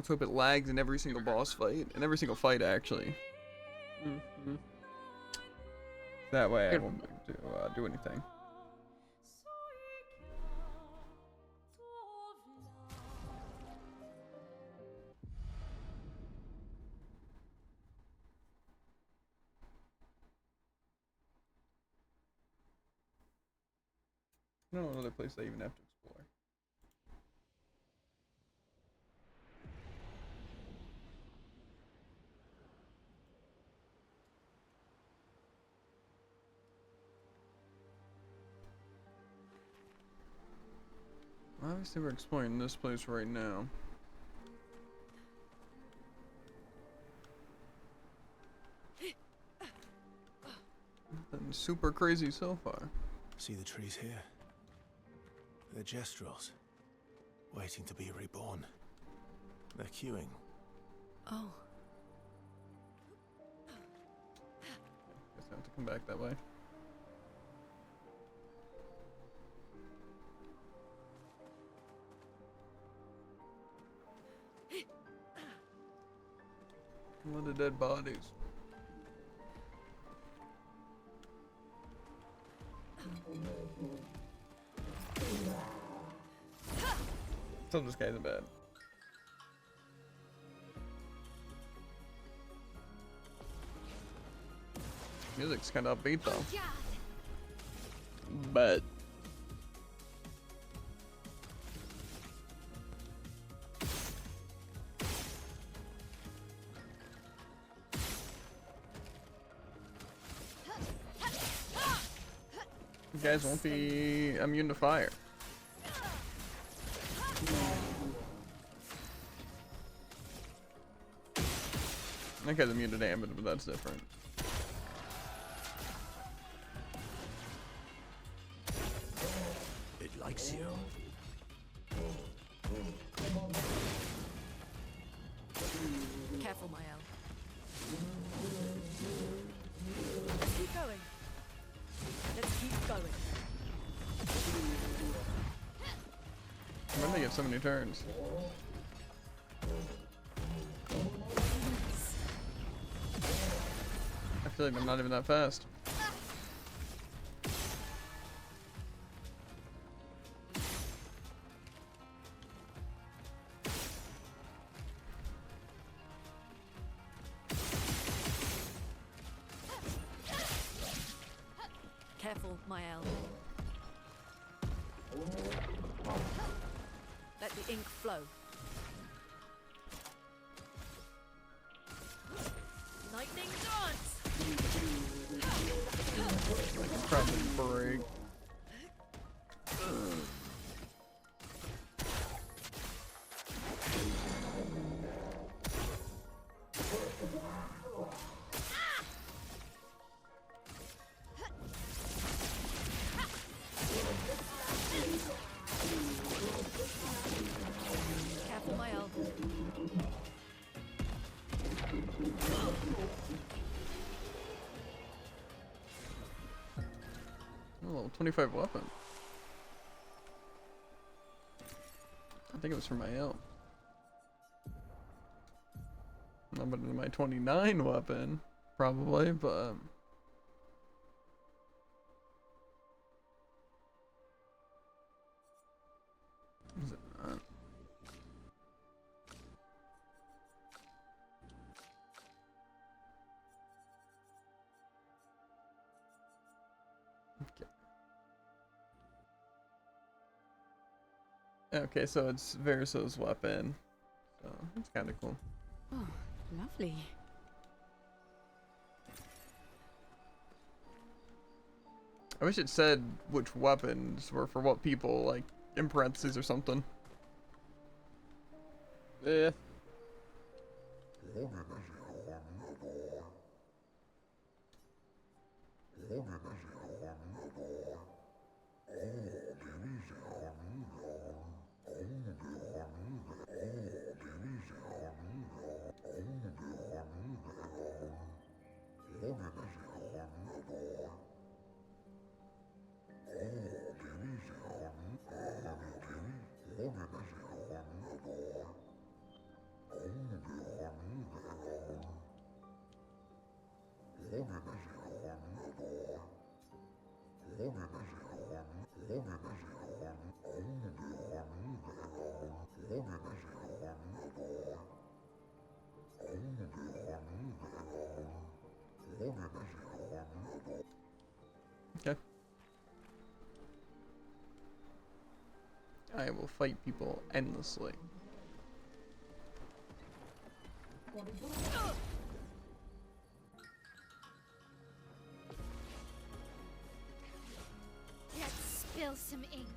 Let's hope it lags in every single boss fight, in every single fight actually. That way I won't be able to do anything. No other place I even have to explore. Obviously we're exploring this place right now. Nothing super crazy so far. See the trees here? They're gestrels, waiting to be reborn. They're queuing. Oh. Guess I have to come back that way. A lot of dead bodies. So this guy's bad. Music's kind of upbeat though. But you guys won't be immune to fire. That guy's immune to damage, but that's different. It likes you. Careful, Mael. Let's keep going. Let's keep going. When they get so many turns. I feel like I'm not even that fast. Careful, Mael. Let the ink flow. Lightning dance! Probably break. Careful, Mael. Oh, 25 weapon. I think it was for my L. Not but my 29 weapon, probably, but is it not? Okay, so it's Verso's weapon. So it's kind of cool. Oh, lovely. I wish it said which weapons were for what people, like in parentheses or something. Eh. Okay. I will fight people endlessly. Let's spill some ink.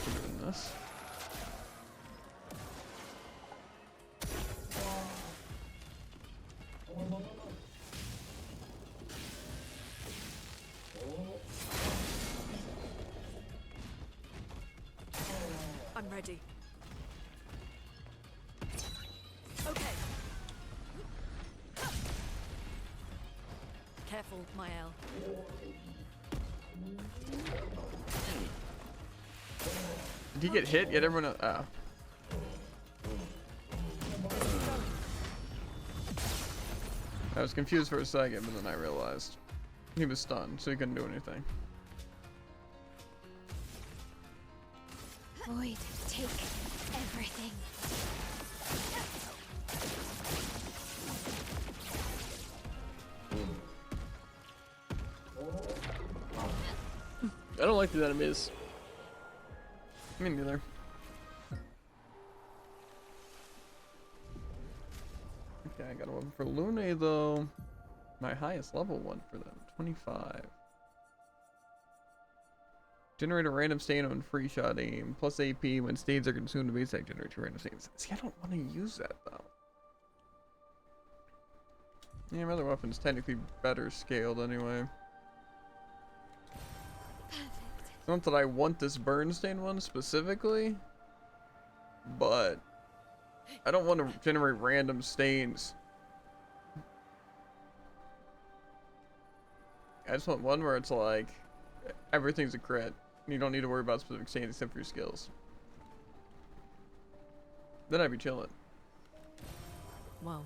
Doing this. I'm ready. Okay. Careful, Mael. Did he get hit? Yet everyone. Oh. I was confused for a second, but then I realized he was stunned, so he couldn't do anything. Void, take everything. I don't like the enemies. Me neither. Okay, I got a weapon for Lune though. My highest level one for them, 25. Generate a random stain on free shot aim, plus AP when stains are consumed to base attack, generate two random stains. See, I don't want to use that though. Yeah, my other weapon's technically better scaled anyway. It's not that I want this burn stain one specifically, but I don't want to generate random stains. I just want one where it's like everything's a crit. You don't need to worry about specific stains except for your skills. Then I'd be chilling. Well,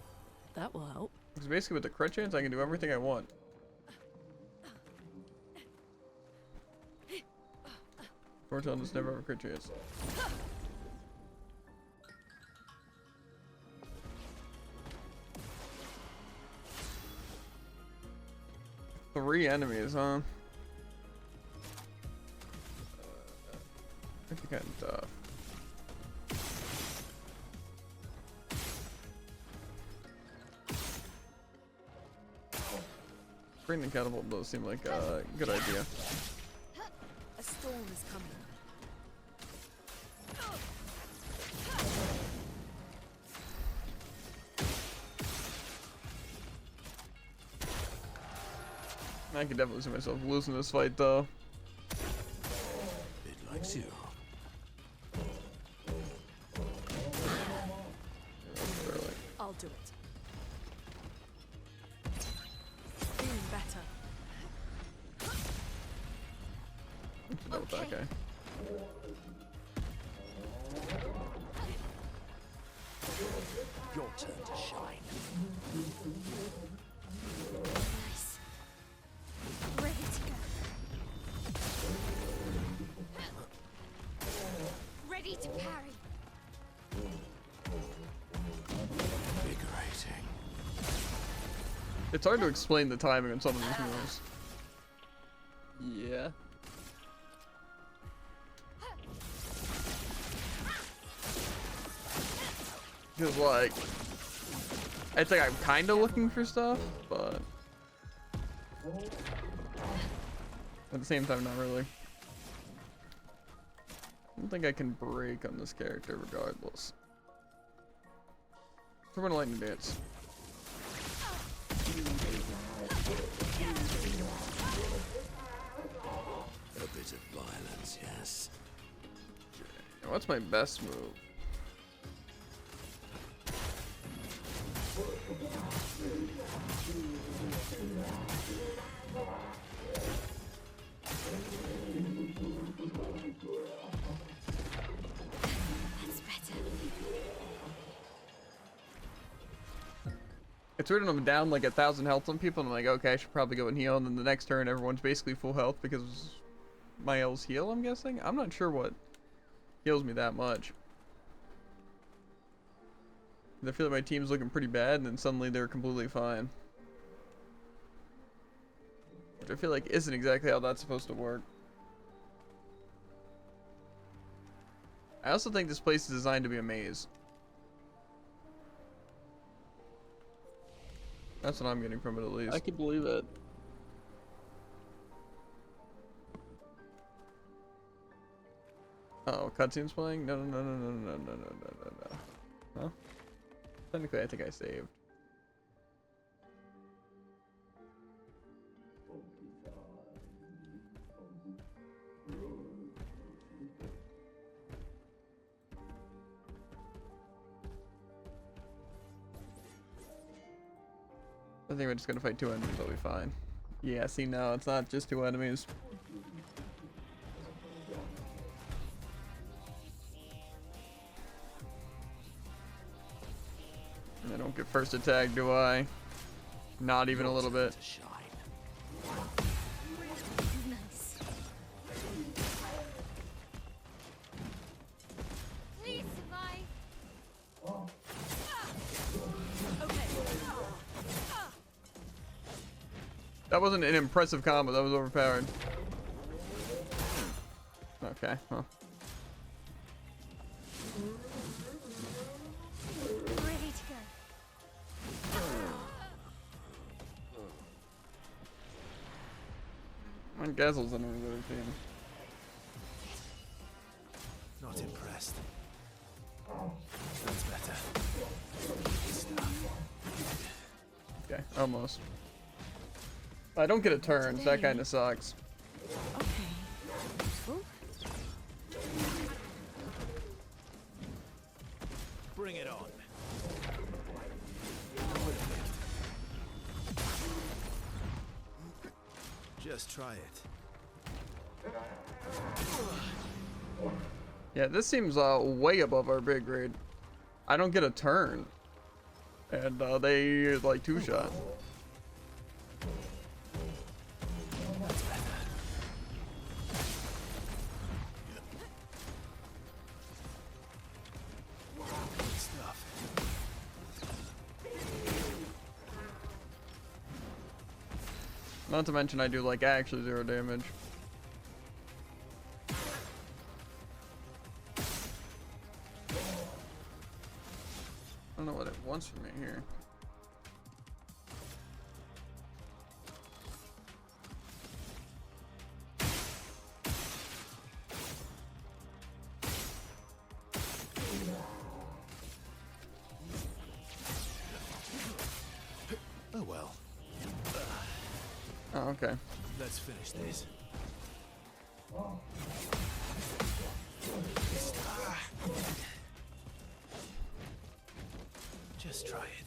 that will help. Because basically with the crit chance, I can do everything I want. Fortune just never have a crit chance. 3 enemies, huh? That'd be kind of tough. Bring the catapult does seem like a good idea. A storm is coming. I can definitely see myself losing this fight though. It likes you. I'll do it. Feeling better. What's the deal with that guy? Your turn to shine. Nice. Ready to go. Ready to parry. Invigorating. It's hard to explain the timing on some of these moves. Yeah. Cause like, it's like I'm kind of looking for stuff, but at the same time, not really. I don't think I can break on this character regardless. We're gonna lightning dance. A bit of violence, yes. What's my best move? It's weird when I'm down like 1,000 health on people, and I'm like, okay, I should probably go and heal, and then the next turn everyone's basically full health because my L's heal, I'm guessing? I'm not sure what heals me that much. I feel like my team's looking pretty bad, and then suddenly they're completely fine. Which I feel like isn't exactly how that's supposed to work. I also think this place is designed to be a maze. That's what I'm getting from it, at least. I can believe it. Oh, cutscene's playing? No, no, no, no, no, no, no, no, no, no, no. Huh? Technically, I think I saved. I think we're just gonna fight 2 enemies, I'll be fine. Yeah, see, no, it's not just 2 enemies. I don't get first attack, do I? Not even a little bit. Nice. Please survive. Okay. That wasn't an impressive combo, that was overpowered. Okay, well. Ready to go. And Gazel's in the other team. Not impressed. That's better. Okay, almost. I don't get a turn, so that kind of sucks. Okay. Useful. Bring it on. Just try it. Yeah, this seems way above our big grade. I don't get a turn. And they like 2-shot. Stuff. Not to mention I do like actually 0 damage. I don't know what it wants from me here. Oh well. Oh, okay. Let's finish this. Just try it.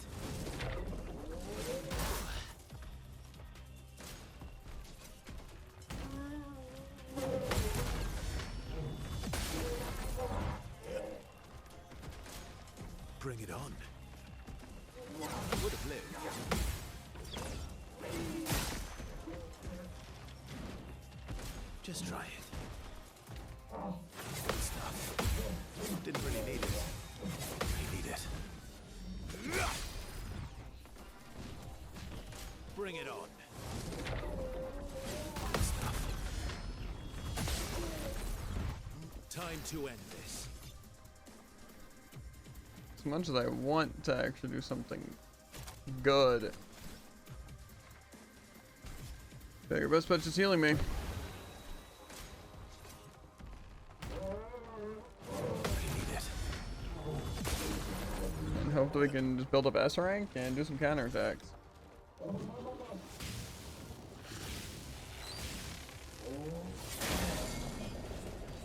Bring it on. Would have lived. Just try it. Good stuff. Didn't really need it. I need it. Bring it on. Good stuff. Time to end this. As much as I want to actually do something good. Okay, your best bet is healing me. And hopefully we can just build up S rank and do some counterattacks.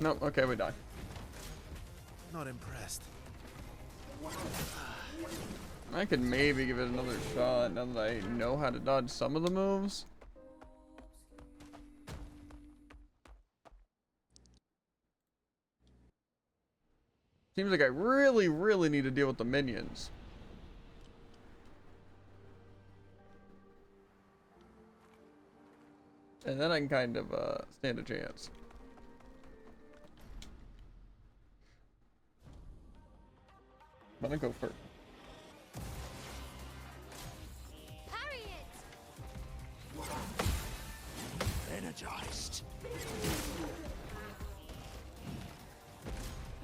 Nope, okay, we die. Not impressed. I could maybe give it another shot now that I know how to dodge some of the moves. Seems like I really, really need to deal with the minions. And then I can kind of stand a chance. I'm gonna go first. Parry it! Energized.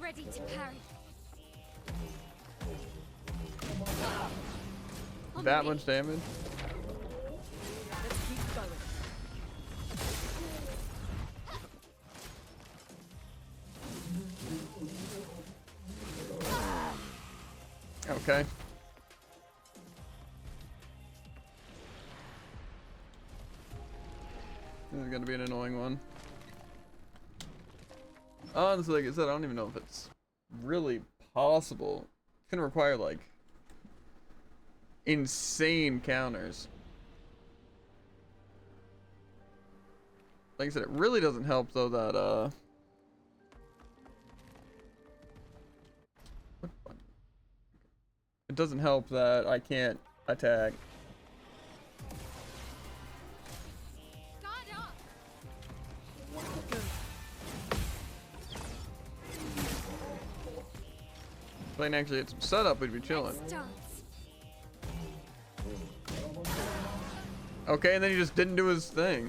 Ready to parry. On That me. much damage? Let's keep going. Okay. This is gonna be an annoying one. Honestly, like I said, I don't even know if it's really possible. It's gonna require like insane counters. Like I said, it really doesn't help though that what button? It doesn't help that I can't attack. Guard up! If I can actually get some setup, we'd be chilling. Let's dance. Okay, and then he just didn't do his thing.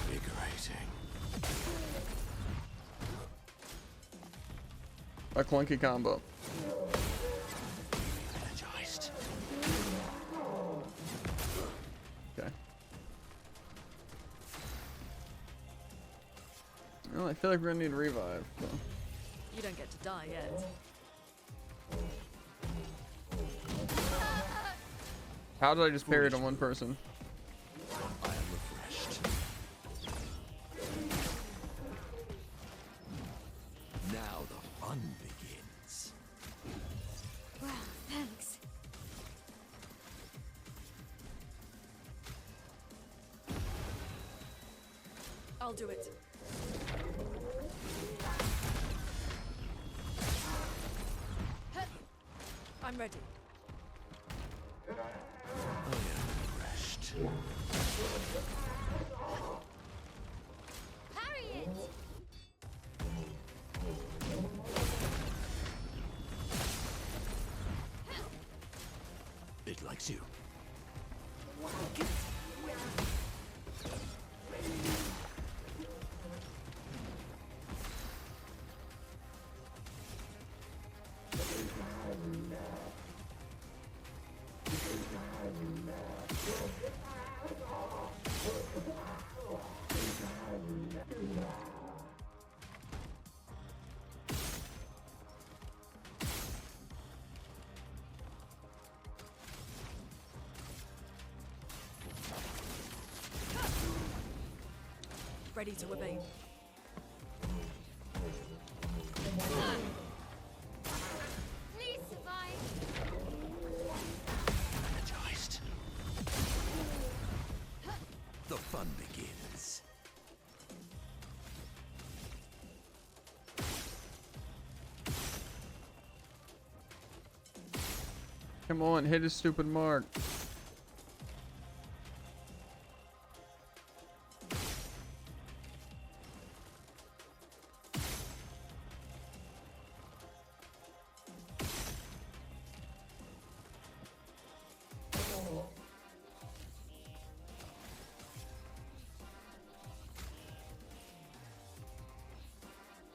Invigorating. A clunky combo. Energized. Okay. Well, I feel like we're gonna need a revive. So. You don't get to die yet. How did I just parry it on one person? I am refreshed. Now the fun begins. Wow, thanks. I'll do it. I'm ready. I am refreshed. Parry it! It likes you. Ready to evade. Please survive. Energized. The fun begins. Come on, hit his stupid mark.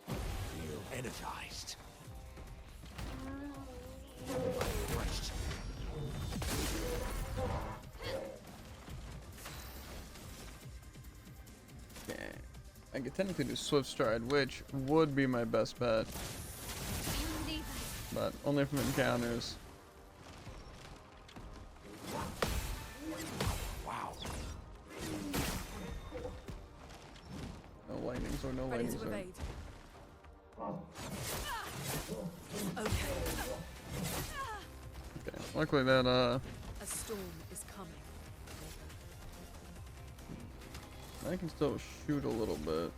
Feel energized. Refreshed. Okay. I could technically do Swift Stride, which would be my best bet, Leave us. but only if I'm in counters. Wow. No lightning, so no Ready lightning. to So. evade. Okay. Okay. Luckily that A storm is coming. I can still shoot a little bit.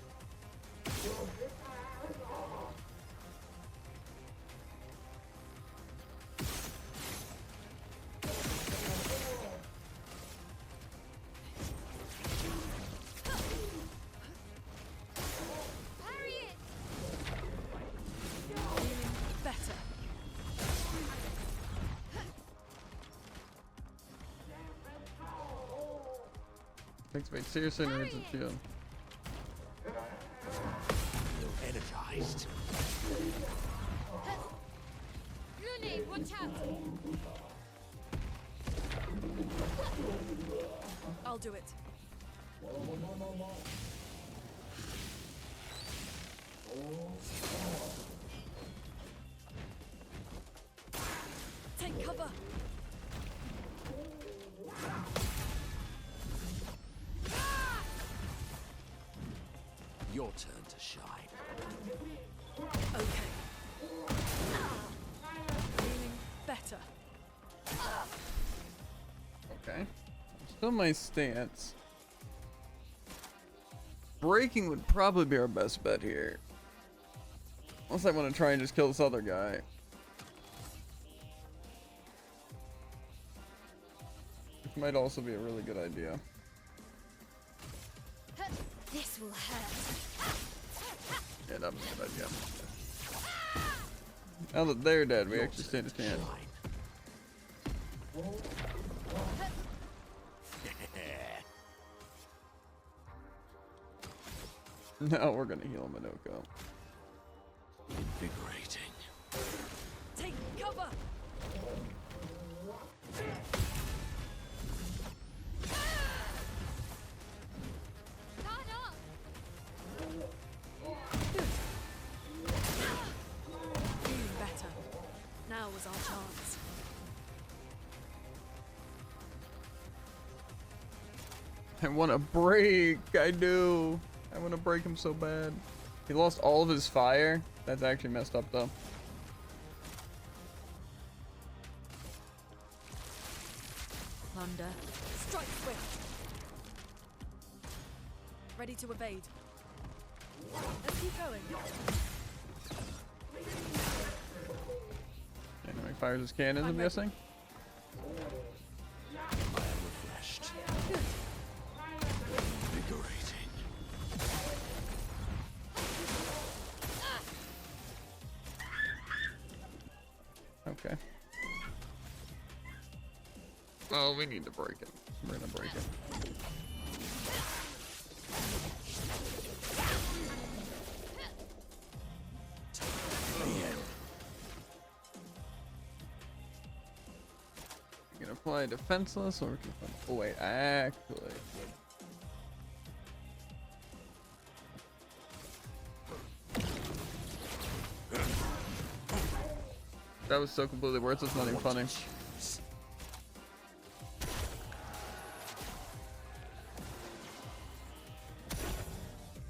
Takes me seriously and reads the shield. Energized. Lune, watch out! I'll do it. Take cover. Your turn to shine. Okay. Feeling better. Okay. Still my stance. Breaking would probably be our best bet here. Unless I want to try and just kill this other guy. Which might also be a really good idea. This will hurt. Yeah, that was a good idea. Now that they're dead, we actually stand a chance. No, we're gonna heal Minoko. Invigorating. Take cover. Guard up! Feeling better. Now was our chance. I want to break. I do. I want to break him so bad. He lost all of his fire. That's actually messed up, though. Thunder. Strike swift. Ready to evade. Let's keep going. Anyway, fires his cannons, I'm ready. guessing. I am refreshed. Invigorating. Okay. Oh, we need to break it. We're gonna break it. We can apply defenseless, or we can. Oh wait, actually. That was so completely worthless, not even funny.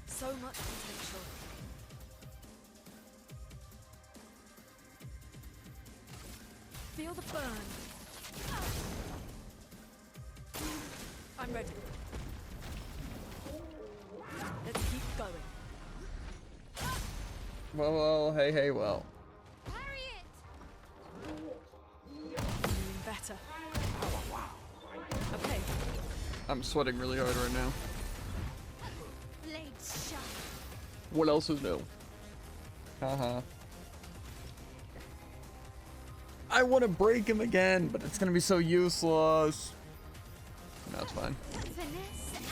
So much potential. Feel the burn. I'm ready. Let's keep going. Well, hey, well. Parry it! Feeling better. Okay. I'm sweating really hard right now. Blades sharp. What else is new? Haha. I want to break him again, but it's gonna be so useless. No, it's fine. Finesse and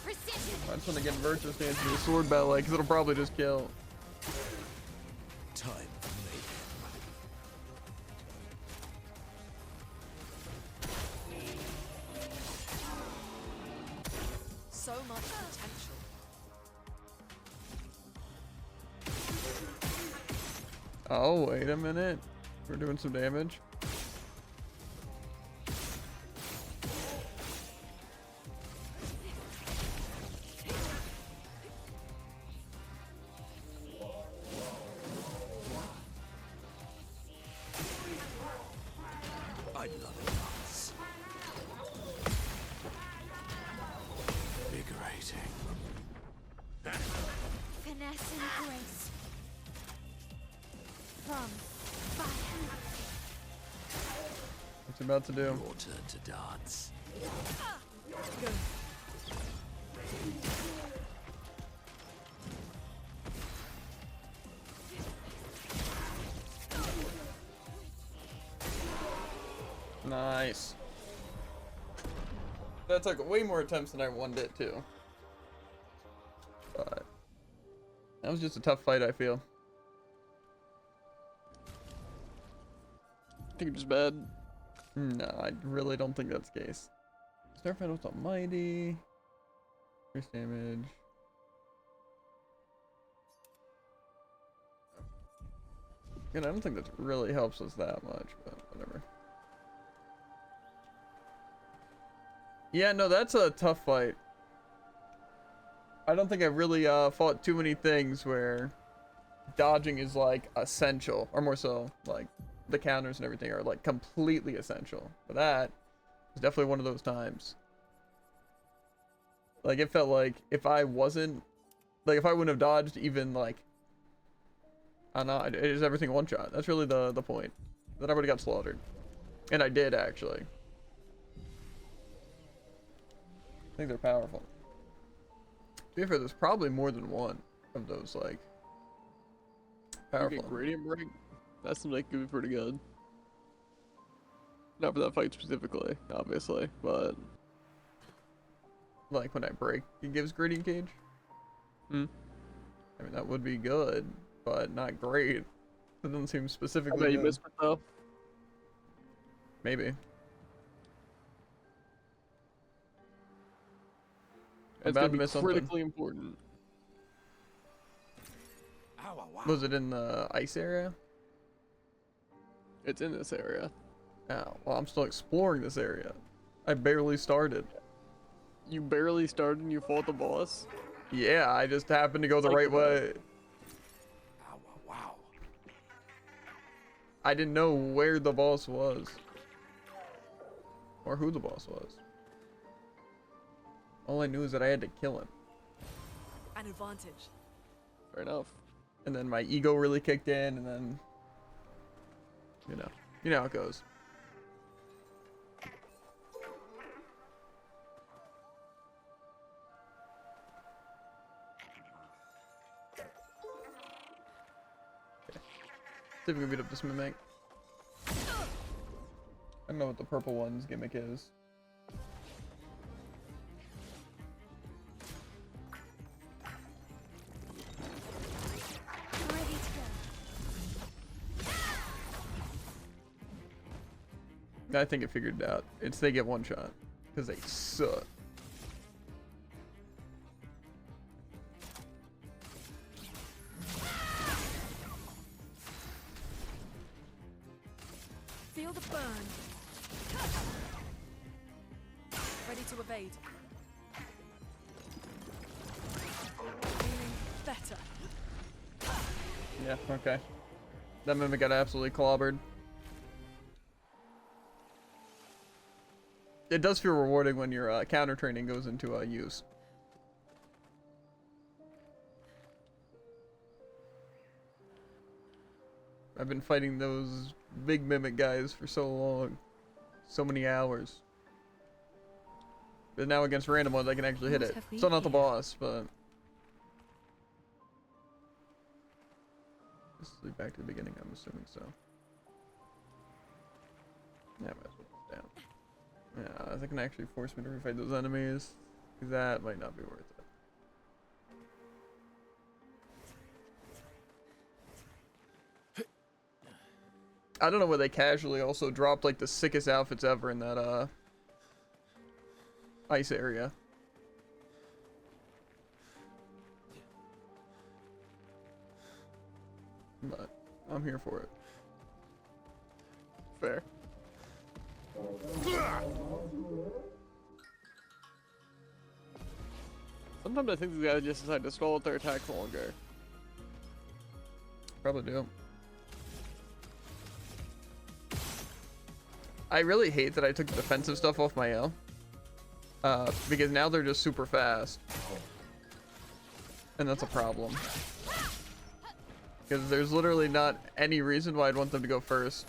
precision. I just want to get Virtuous Stance into the sword battle, because it'll probably just kill. Time to make. So much potential. Oh, wait a minute. We're doing some damage. I love it. Nuts. Invigorating. Finesse and grace. From fire. What's he about to do? Your turn to dance. Good. Nice. That took way more attempts than I wanted it to. But that was just a tough fight, I feel. I think it's just bad. No, I really don't think that's the case. Starfight was almighty. Increased damage. And I don't think that really helps us that much, but whatever. Yeah, no, that's a tough fight. I don't think I really fought too many things where dodging is like essential, or more so like the counters and everything are like completely essential. But that was definitely one of those times. Like it felt like if I wouldn't have dodged even like, I don't know, it is everything one shot. That's really the point. Then I would have got slaughtered. And I did actually. I think they're powerful. To be fair, there's probably more than one of those like powerful. You get gradient break. That seems like it could be pretty good. Not for that fight specifically, obviously, but Like when I break, it gives gradient cage. Hmm. I mean, that would be good, but not great. It doesn't seem I specifically bet you good. missed it though. Maybe. It's about gonna to be miss something. critically important. Ow, wow. Was it in the ice area? It's in this area. Oh, well, I'm still exploring this area. I barely started. You barely started and you fought the boss. Yeah, I just happened to go the Like right the way. Ow, wow. I didn't know where the boss was. Or who the boss was. All I knew is that I had to kill him. An advantage. Fair enough. And then my ego really kicked in, and then... You know how it goes. Okay. See if we can beat up this mimic. I don't know what the purple one's gimmick is. Ready to go. I think it figured it out. It's they get one shot. Because they suck. Feel the burn. Ready to evade. Feeling better. Yeah, okay. That mimic got absolutely clobbered. It does feel rewarding when your counter training goes into use. I've been fighting those big mimic guys for so long. So many hours. But now against random ones I can actually hit What it. have we Still not the here? boss, but... This is back to the beginning, I'm assuming so. Yeah, might as well put it down. Yeah, that can actually force me to refight those enemies. That might not be worth it. I don't know where they casually also dropped like the sickest outfits ever in that ice area. But I'm here for it. Fair. Sometimes I think these guys just decide to stall out their attacks longer. Probably do. I really hate that I took the defensive stuff off my L. Because now they're just super fast. And that's a problem. Because there's literally not any reason why I'd want them to go first.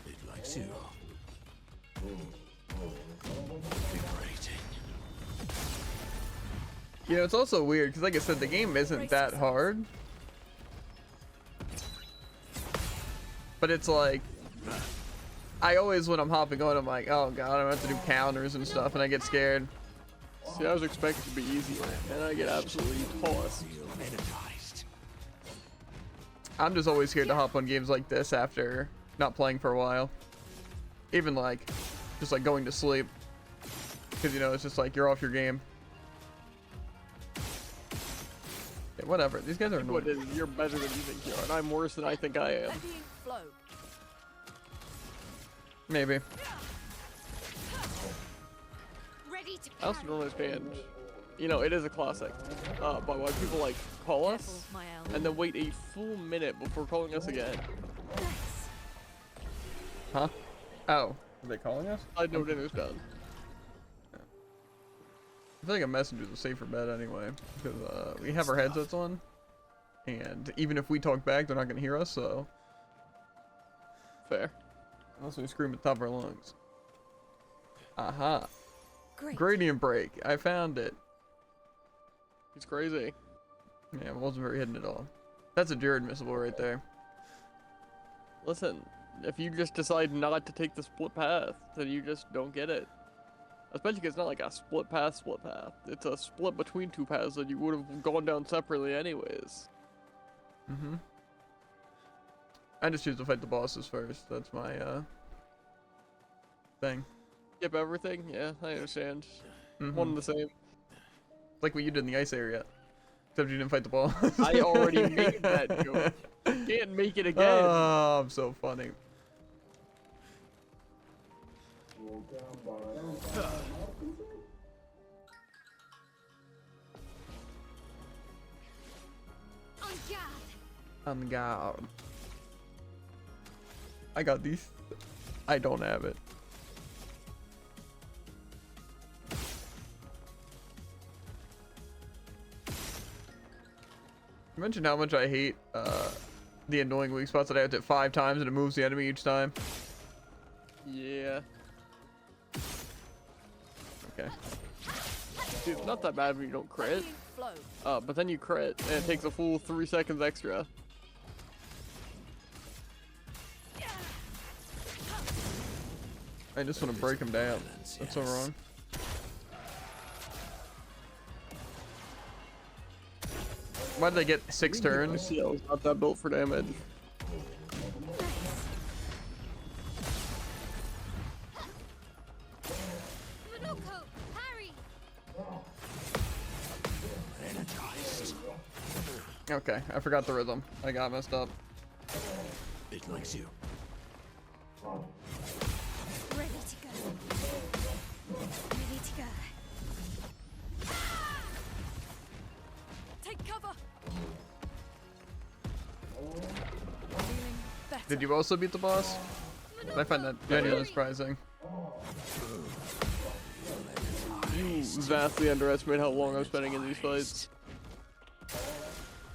It likes you. Be You know, it's also weird because, like I said, the game isn't that hard. But it's like, I always, when I'm hopping on, I'm like, oh god, I'm gonna have to do counters and stuff, and I get scared. See, I was expecting it to be easier, and I get absolutely tossed. I'm just always scared to hop on games like this after not playing for a while. Even like, just like going to sleep. Because, you know, it's just like, you're off your game. Yeah, whatever, these guys are What annoying. is, you're better than you think you are, and I'm worse than I think I am. Let the ink flow. Maybe. Ready to I also don't understand. You know, it is a classic. But why people like call Careful, us my and then wait a full minute before calling us again. Huh? Oh. Are they calling us? I know dinner's done. I feel like a messenger's a safer bet anyway, because we have our headsets on, and even if we talk back, they're not gonna hear us. So, Fair. unless we scream at the top of our lungs. Aha! Great. Gradient break. I found it. It's crazy. Yeah, it wasn't very hidden at all. That's a Jared missable right there. Listen, if you just decide not to take the split path, then you just don't get it. Especially because it's not like a split path. It's a split between two paths that you would have gone down separately anyways. Mm-hmm. I just choose to fight the bosses first. That's my thing. Skip everything? Yeah, I understand. Mhm. One and the same. Like what you did in the ice area. Except you didn't fight the boss. I already made that joke. Can't make it again. Oh, I'm so funny. On guard. On guard. I got these. I don't have it. You mentioned how much I hate the annoying weak spots that I have to hit 5 times and it moves the enemy each time. Yeah. Okay. Dude, it's not that bad when you don't Let crit. the ink flow. But then you crit, and it takes a full 3 seconds extra. I just want to break him down. That's so wrong. Why did they get 6 turns? CL is not that built for damage. Minoko, Harry. Okay, I forgot the rhythm. I got messed up. It likes you. Ready to go. Ready to go. Take cover. Feeling better. Did you also beat the boss? I find that genuinely surprising. You vastly underestimate how long I'm spending in these fights.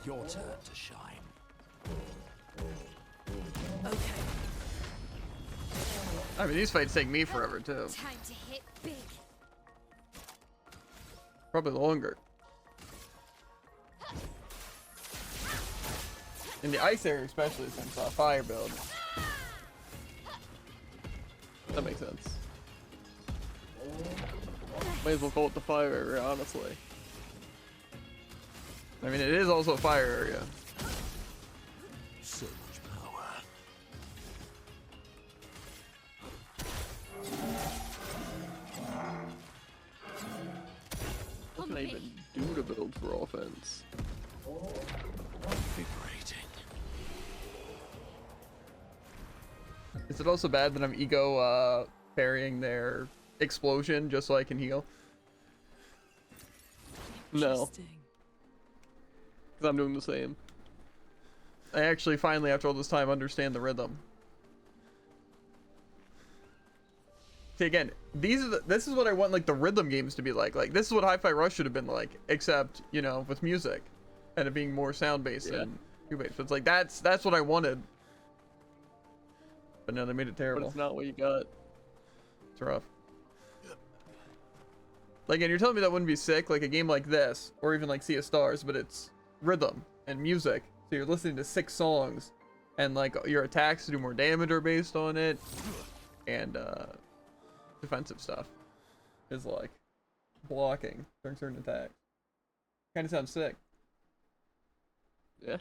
Your turn to shine. Okay. I mean, these fights take me forever too. Time to hit big. Probably longer. In the ice area, especially since fire build. That makes sense. May as well call it the fire area, honestly. I mean, it is also a fire area. So much power. What can I even do to build for offense? Vibrating. Is it also bad that I'm ego parrying their explosion just so I can heal? No, Interesting. because I'm doing the same. I actually finally, after all this time, understand the rhythm. See, again, this is what I want, like, the rhythm games to be like. Like, this is what Hi-Fi Rush should have been like, except, you know, with music. And it being more sound-based and cue-based. So it's like, that's what I wanted. But no, they made it But terrible. it's not what you got. It's rough. Like, and you're telling me that wouldn't be sick? Like a game like this, or even like Sea of Stars, but it's rhythm and music. So you're listening to 6 songs, and like your attacks do more damage are based on it, and defensive stuff is like blocking during certain attacks. Kind of sounds sick. Yeah.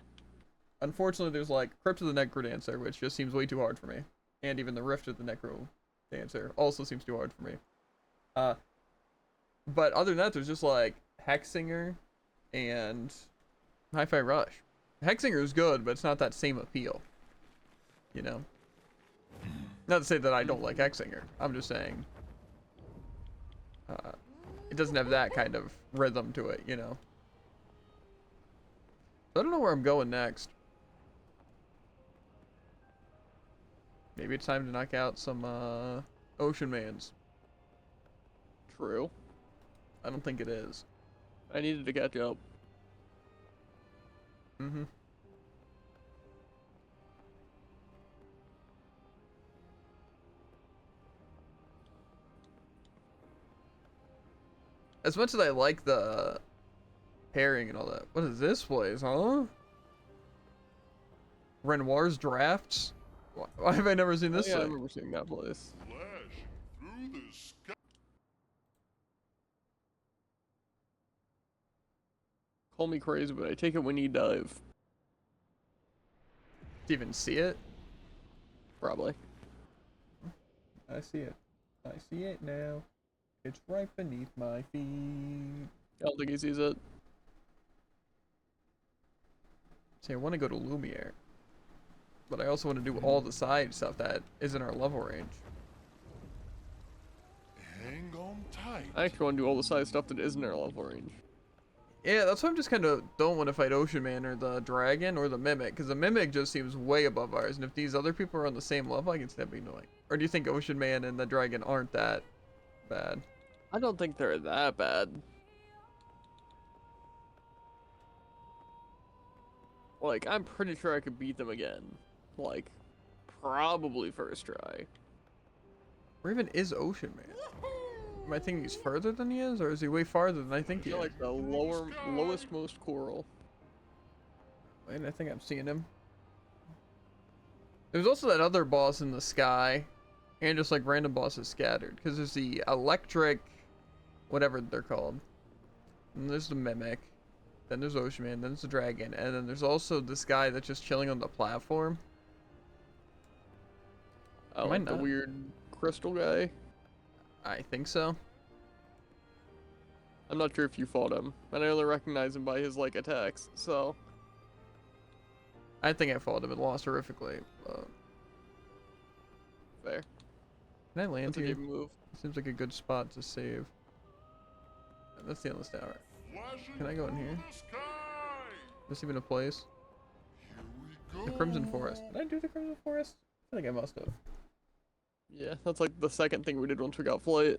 Unfortunately, there's like Crypt of the Necrodancer, which just seems way too hard for me, and even the Rift of the Necrodancer also seems too hard for me. But other than that, there's just like Hexsinger and Hi-Fi Rush. Hexsinger is good, but it's not that same appeal. You know? Not to say that I don't like Hexsinger. I'm just saying it doesn't have that kind of rhythm to it, you know? I don't know where I'm going next. Maybe it's time to knock out some Ocean Mans. True. I don't think it is. I needed to catch up. Mm-hmm. As much as I like the pairing and all that. What is this place, huh? Renoir's Drafts? Why have I never seen this Oh, yeah, I thing? remember seeing that place. Call me crazy, but I take it when you dive. Do you even see it? Probably. I see it. I see it now. It's right beneath my feet. I don't think he sees it. See, I want to go to Lumiere. But I also want to do all the side stuff that isn't our level range. Hang on tight. I actually want to do all the side stuff that isn't our level range. Yeah, that's why I'm just kind of don't want to fight Ocean Man or the Dragon or the Mimic, because the Mimic just seems way above ours, and if these other people are on the same level, I can see that being annoying. Or do you think Ocean Man and the Dragon aren't that bad? I don't think they're that bad. Like, I'm pretty sure I could beat them again. Like, probably first try. Or even is Ocean Man? Am I thinking he's further than he is, or is he way farther than I think I he feel is? like the lowest most coral. Wait, I think I'm seeing him. There's also that other boss in the sky, and just like random bosses scattered, because there's the electric, whatever they're called. And there's the Mimic. Then there's Ocean Man, then there's the Dragon, and then there's also this guy that's just chilling on the platform. Oh, Am I like the not? weird crystal guy. I think so. I'm not sure if you fought him, and I only recognize him by his like attacks. So I think I fought him and lost horrifically. But... fair. Can I land That's a here? good move. Seems like a good spot to save. That's the endless tower. Can I go in here? Is this even a place? The Crimson Forest. Did I do the Crimson Forest? I think I must have. Yeah, that's like the second thing we did once we got flight.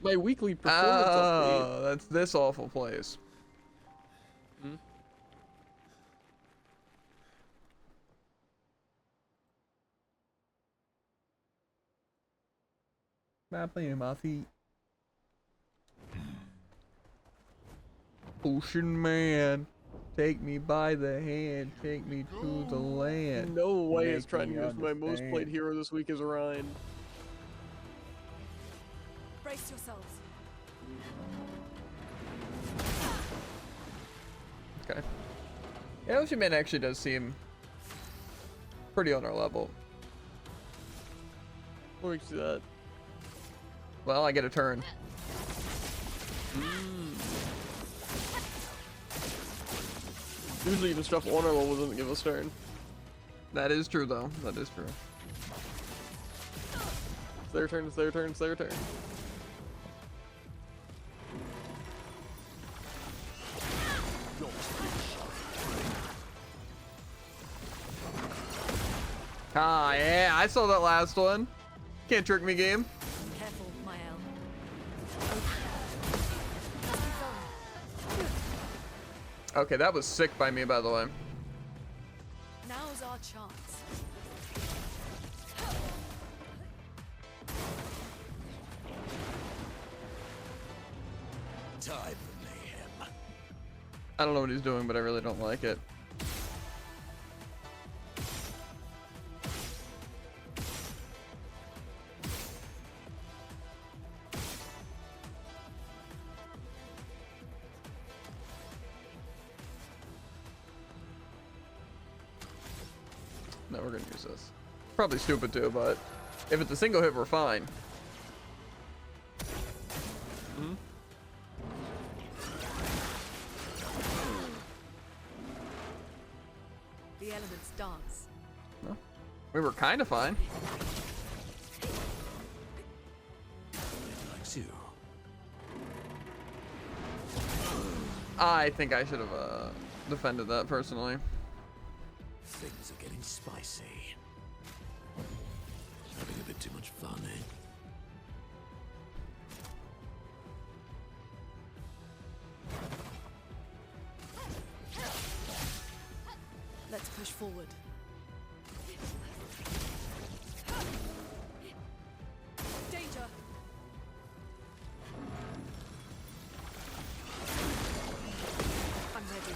My weekly performance update. Oh, that's this awful place. Hmm? Not playing my feet. Ocean Man, take me by the hand, take me to the land. No way Make is trying to me use my most played understand. hero this week as Orion. Brace yourselves. Okay. Yeah, Ocean Man actually does seem pretty on our level. What makes you that? Well, I get a turn. Usually even stuff on our level doesn't give us turn. That is true, though. That is true. It's their turn, it's their turn, it's their turn. Ah, yeah, I saw that last one. Can't trick me, game. Careful, Mael. Okay, that was sick by me, by the way. Now's our chance. time for mayhem. I don't know what he's doing, but I really don't like it. No, we're gonna use this. Probably stupid too, but if it's a single hit, we're fine. Hmm? The elements dance. No, we were kind of fine. It likes you. I think I should have defended that personally. Things are getting spicy. Having a bit too much fun, eh? Let's push forward. Danger! I'm ready.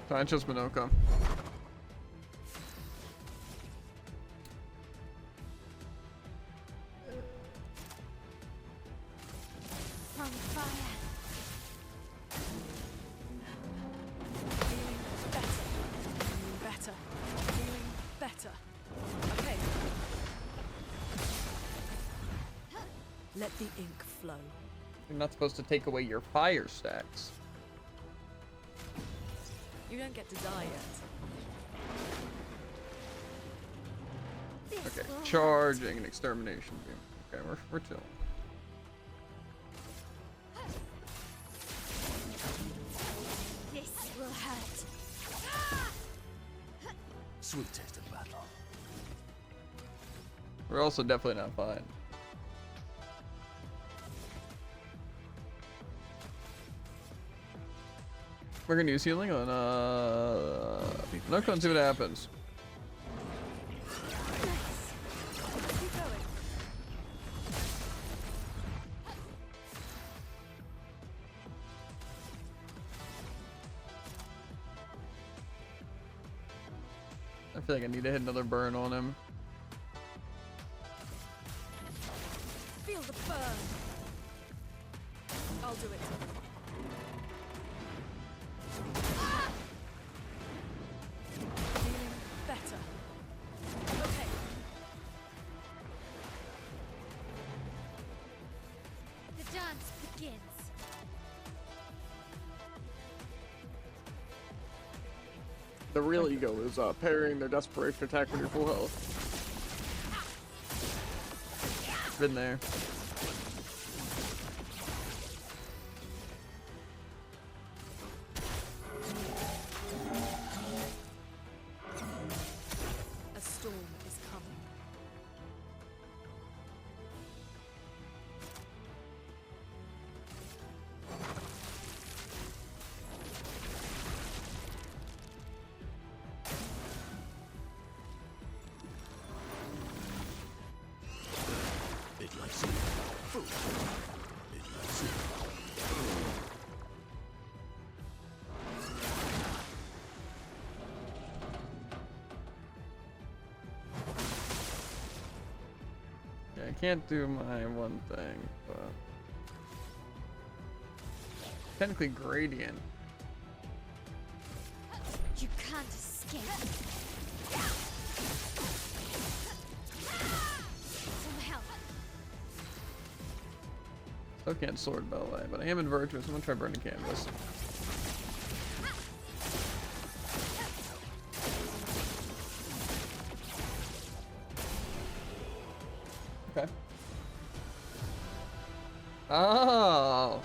Pancho's Minoka. From fire. Feeling better. Feeling better. Feeling better. Okay. Let the ink flow. You're not supposed to take away your fire stacks. You don't get to die yet. Okay, charging and extermination beam. Okay, we're chilling. This will hurt. Sweet taste of battle. We're also definitely not fine. We're gonna use healing on Minoka and see what happens. Nice. Keep going. I feel like I need to hit another burn on him. Feel the burn. I'll do it. Feeling better. Okay. The dance begins. The real ego is parrying their desperation attack when you're full health. Been there. A storm is coming. It likes you. Food. It likes you. Okay, I can't do my one thing, but technically gradient. You can't escape. Some help. Still can't sword ballet, but I am in virtuous. I'm gonna try burning canvas. Okay. Oh.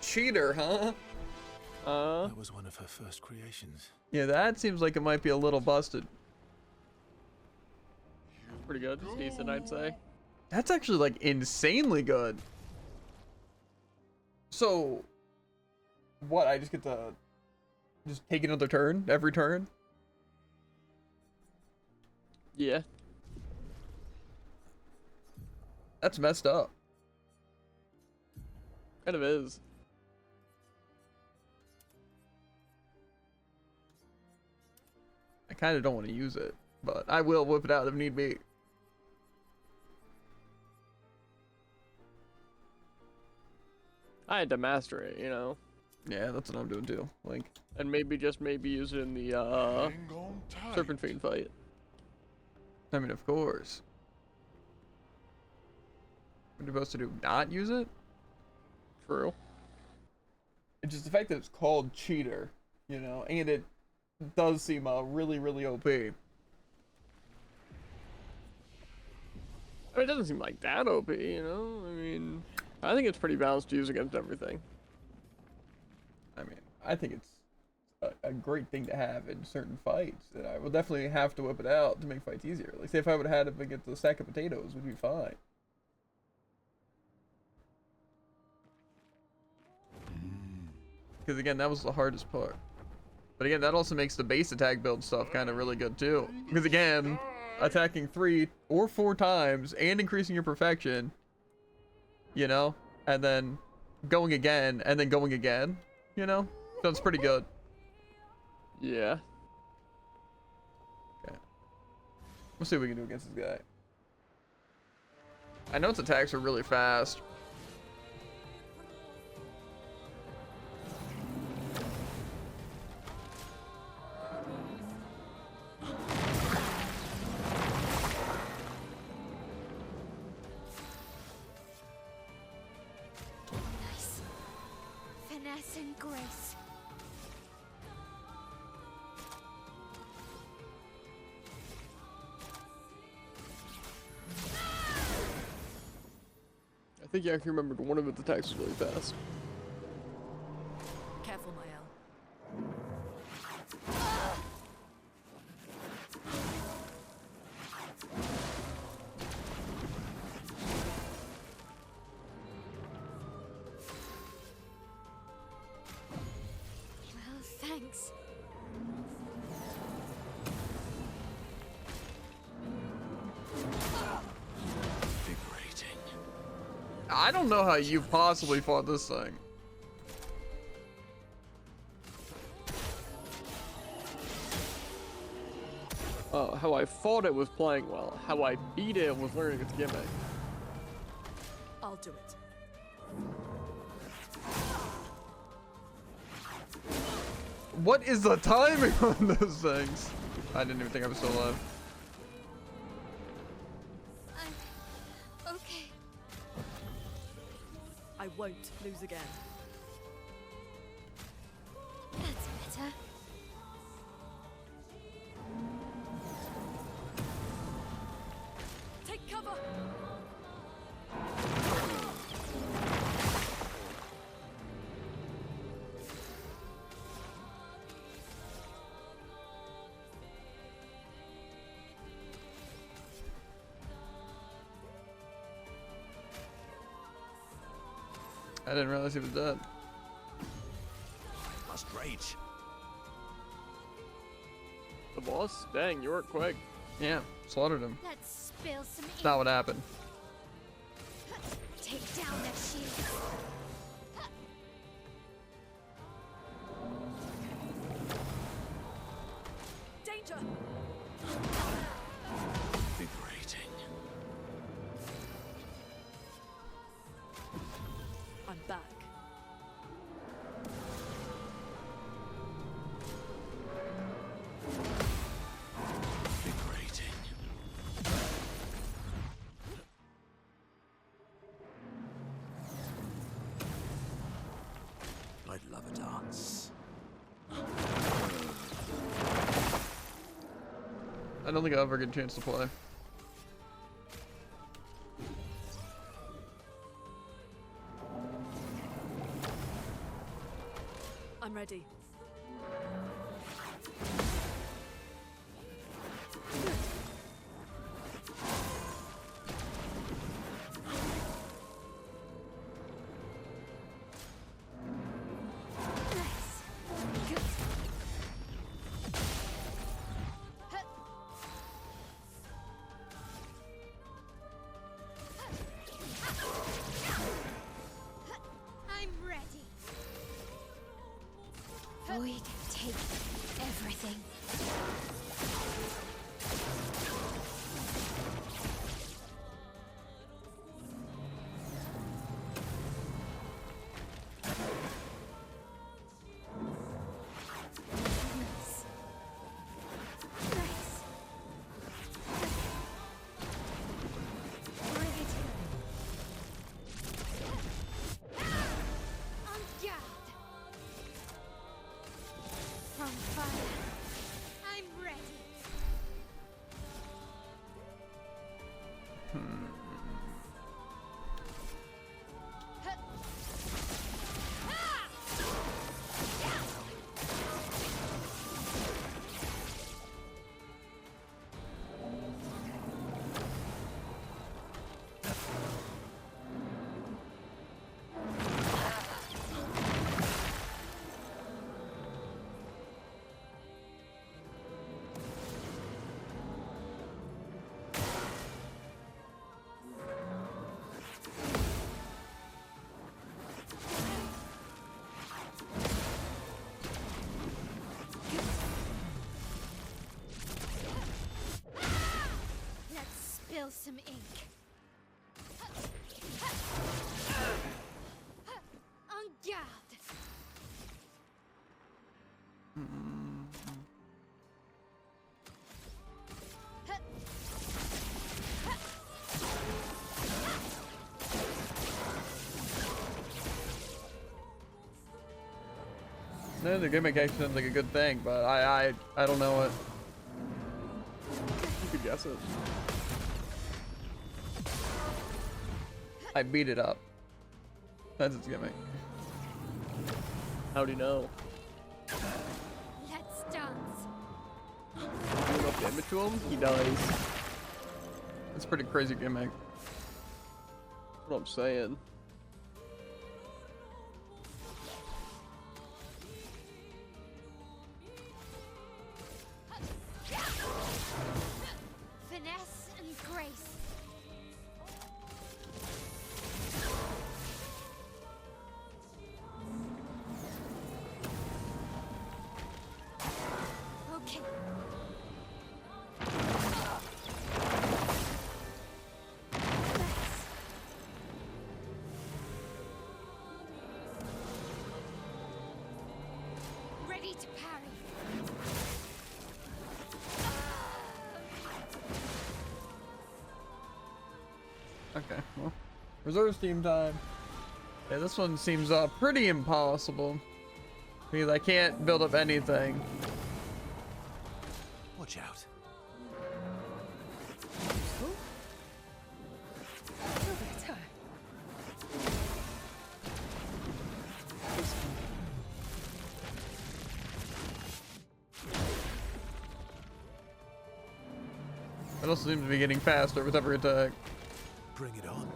Cheater, huh? That was one of her first creations. Yeah, that seems like it might be a little busted. Pretty good. It's decent, I'd say. That's actually like insanely good. So, what? I just get to just take another turn every turn? Yeah. That's messed up. Kind of is. I kind of don't want to use it, but I will whip it out if need be. I had to master it, you know, Yeah, that's what I'm doing too. Like, and maybe just maybe use it in the Hang on tight. Serpent Fiend fight. I mean, of course. What are you supposed to do? Not use it? True. It's just the fact that it's called cheater, you know, and it does seem really, really OP. I mean, it doesn't seem like that OP, you know? I mean, I think it's pretty balanced to use against everything. I mean, I think it's a great thing to have in certain fights. And I will definitely have to whip it out to make fights easier. Like, say if I would have had it against a sack of potatoes, would be fine. Because again, that was the hardest part. But again, that also makes the base attack build stuff kind of really good too. Because again, attacking 3 or 4 times and increasing your perfection, you know, and then going again and then going again, you know, so it's pretty good. Yeah. Okay, we'll see what we can do against this guy. I know its attacks are really fast. Nice. Finesse and grace. I think you actually remembered one of its attacks was really fast. Careful, Mael. Well, thanks. Vibrating. I don't know how you possibly fought this thing. How I fought it was playing well. How I beat it was learning its gimmick. I'll do it. What is the timing on those things? I didn't even think I was still alive. I'm okay. I won't lose again. That's better. Take cover! I didn't realize he was dead. Must rage. The boss? Dang, you work quick. Yeah, slaughtered him. Let's spill some ink. That's not what happened. Take down their shields. Danger! Vibrating. I'm back. Vibrating. I'd love a dance. I don't think I'll ever get a chance to play. I'm ready. Nice. Good. everything. Nice. Nice. Bring it here. On guard. From fire. I'm ready. Let's spill some ink. On guard. No, the gimmick actually sounds like a good thing, but I don't know it. You could guess it. I beat it up. That's its gimmick. How'd he know? Let's dance. Do enough damage to him, he dies. It's a pretty crazy gimmick. That's what I'm saying. Finesse and grace. Okay. Let's. Ready to parry. Okay, well, reserves team time. Yeah, this one seems pretty impossible because I can't build up anything. Watch out. It also seems to be getting faster with every attack. Bring it on.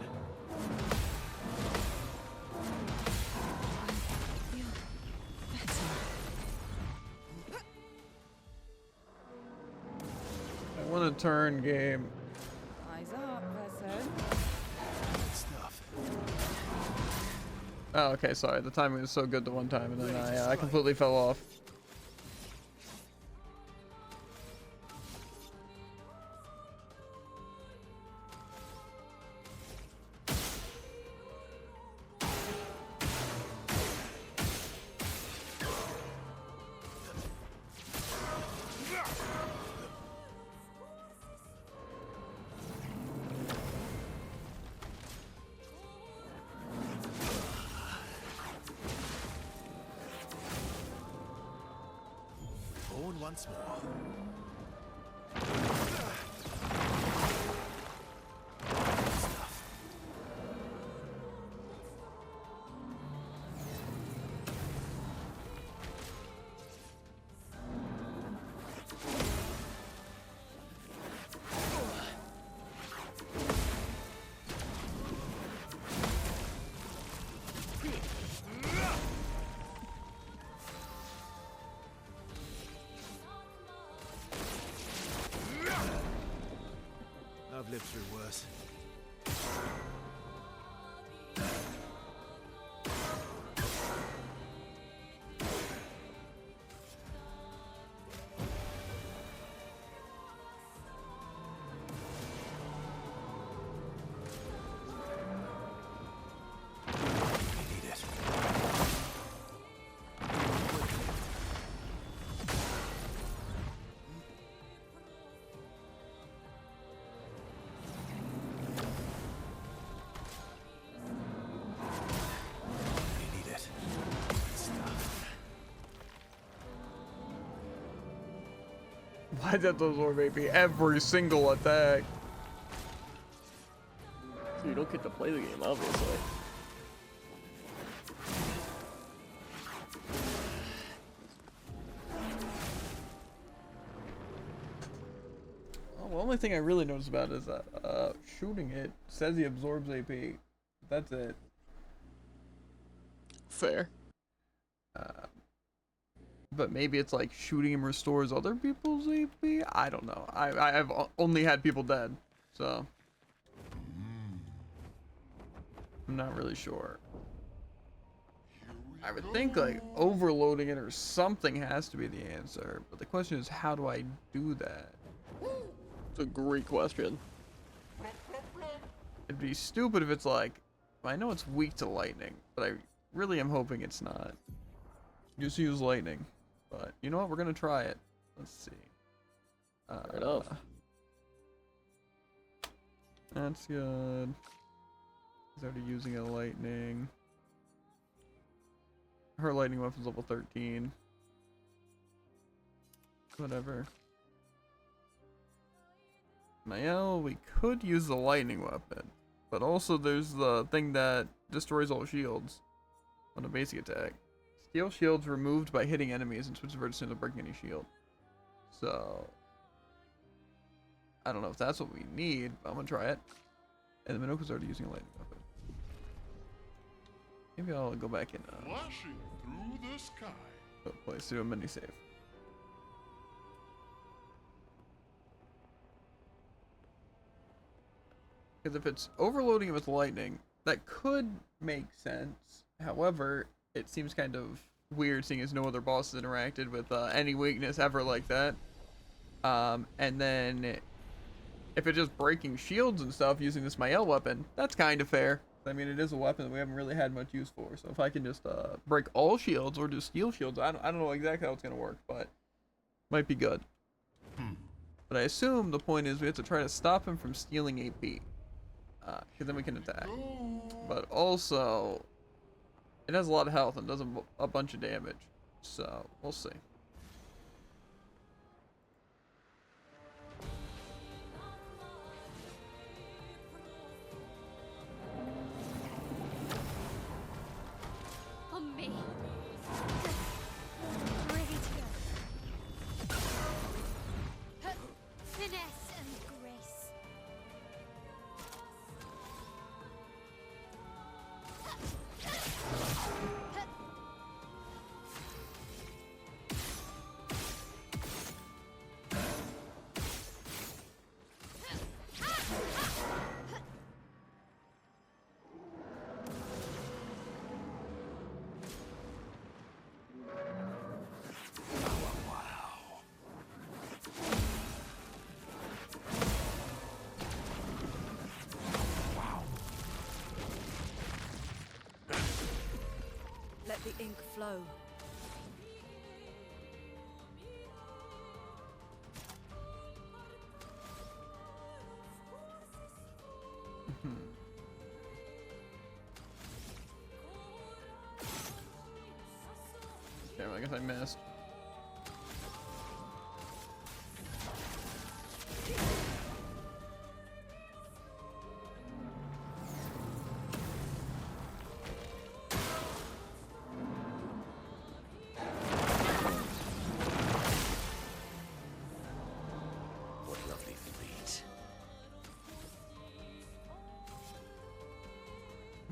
I want a turn game. Eyes up, person. Stuff. Oh, okay, sorry. The timing was so good the one time, and then I completely fell off. Born once more. Stuff. I've lived through worse. Why does that absorb AP every single attack? So you don't get to play the game, obviously. Oh, the only thing I really noticed about it is that shooting it says he absorbs AP. That's it. Fair. But maybe it's like shooting him restores other people's AP? I don't know. I've only had people dead, so I'm not really sure. I would think like overloading it or something has to be the answer, but the question is, how do I do that? It's a great question. It'd be stupid if it's like, I know it's weak to lightning, but I really am hoping it's not. Just use lightning. But you know what? We're gonna try it. Let's see. Fair enough. That's good. He's already using a lightning. Her lightning weapon's level 13. Whatever. Mael, we could use the lightning weapon, but also there's the thing that destroys all shields on a basic attack. Steel shields removed by hitting enemies and switch versus to breaking any shield. So I don't know if that's what we need, but I'm gonna try it. And the Minoko's already using a lightning weapon. Maybe I'll go back in Flashing through the sky. place to do a mini save. Because if it's overloading it with lightning, that could make sense. However, it seems kind of weird seeing as no other bosses interacted with any weakness ever like that. And then if it's just breaking shields and stuff using this Mael weapon, that's kind of fair. I mean, it is a weapon that we haven't really had much use for. So if I can just break all shields or do steel shields, I don't know exactly how it's going to work, but might be good. But I assume the point is we have to try to stop him from stealing AP. Because then we can attack. But also, it has a lot of health and does a bunch of damage. So, we'll see. On me. Ready to go. Finesse and grace. Let the ink flow. Damn, I guess I missed. What lovely fleet.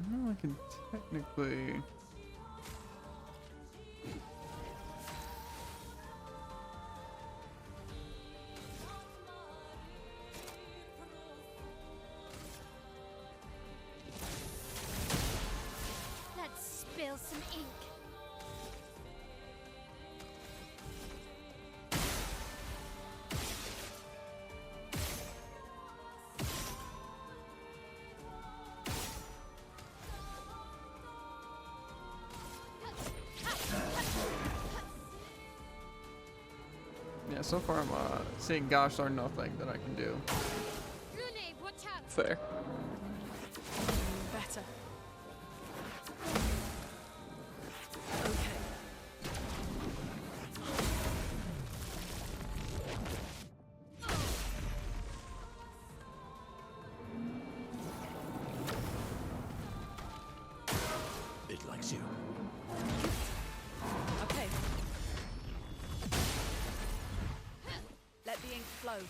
No, I can technically... Let's spill some ink. Yeah, so far I'm seeing gosh darn nothing that I can do. Grenade, watch out. Fair. Better. Okay. flow.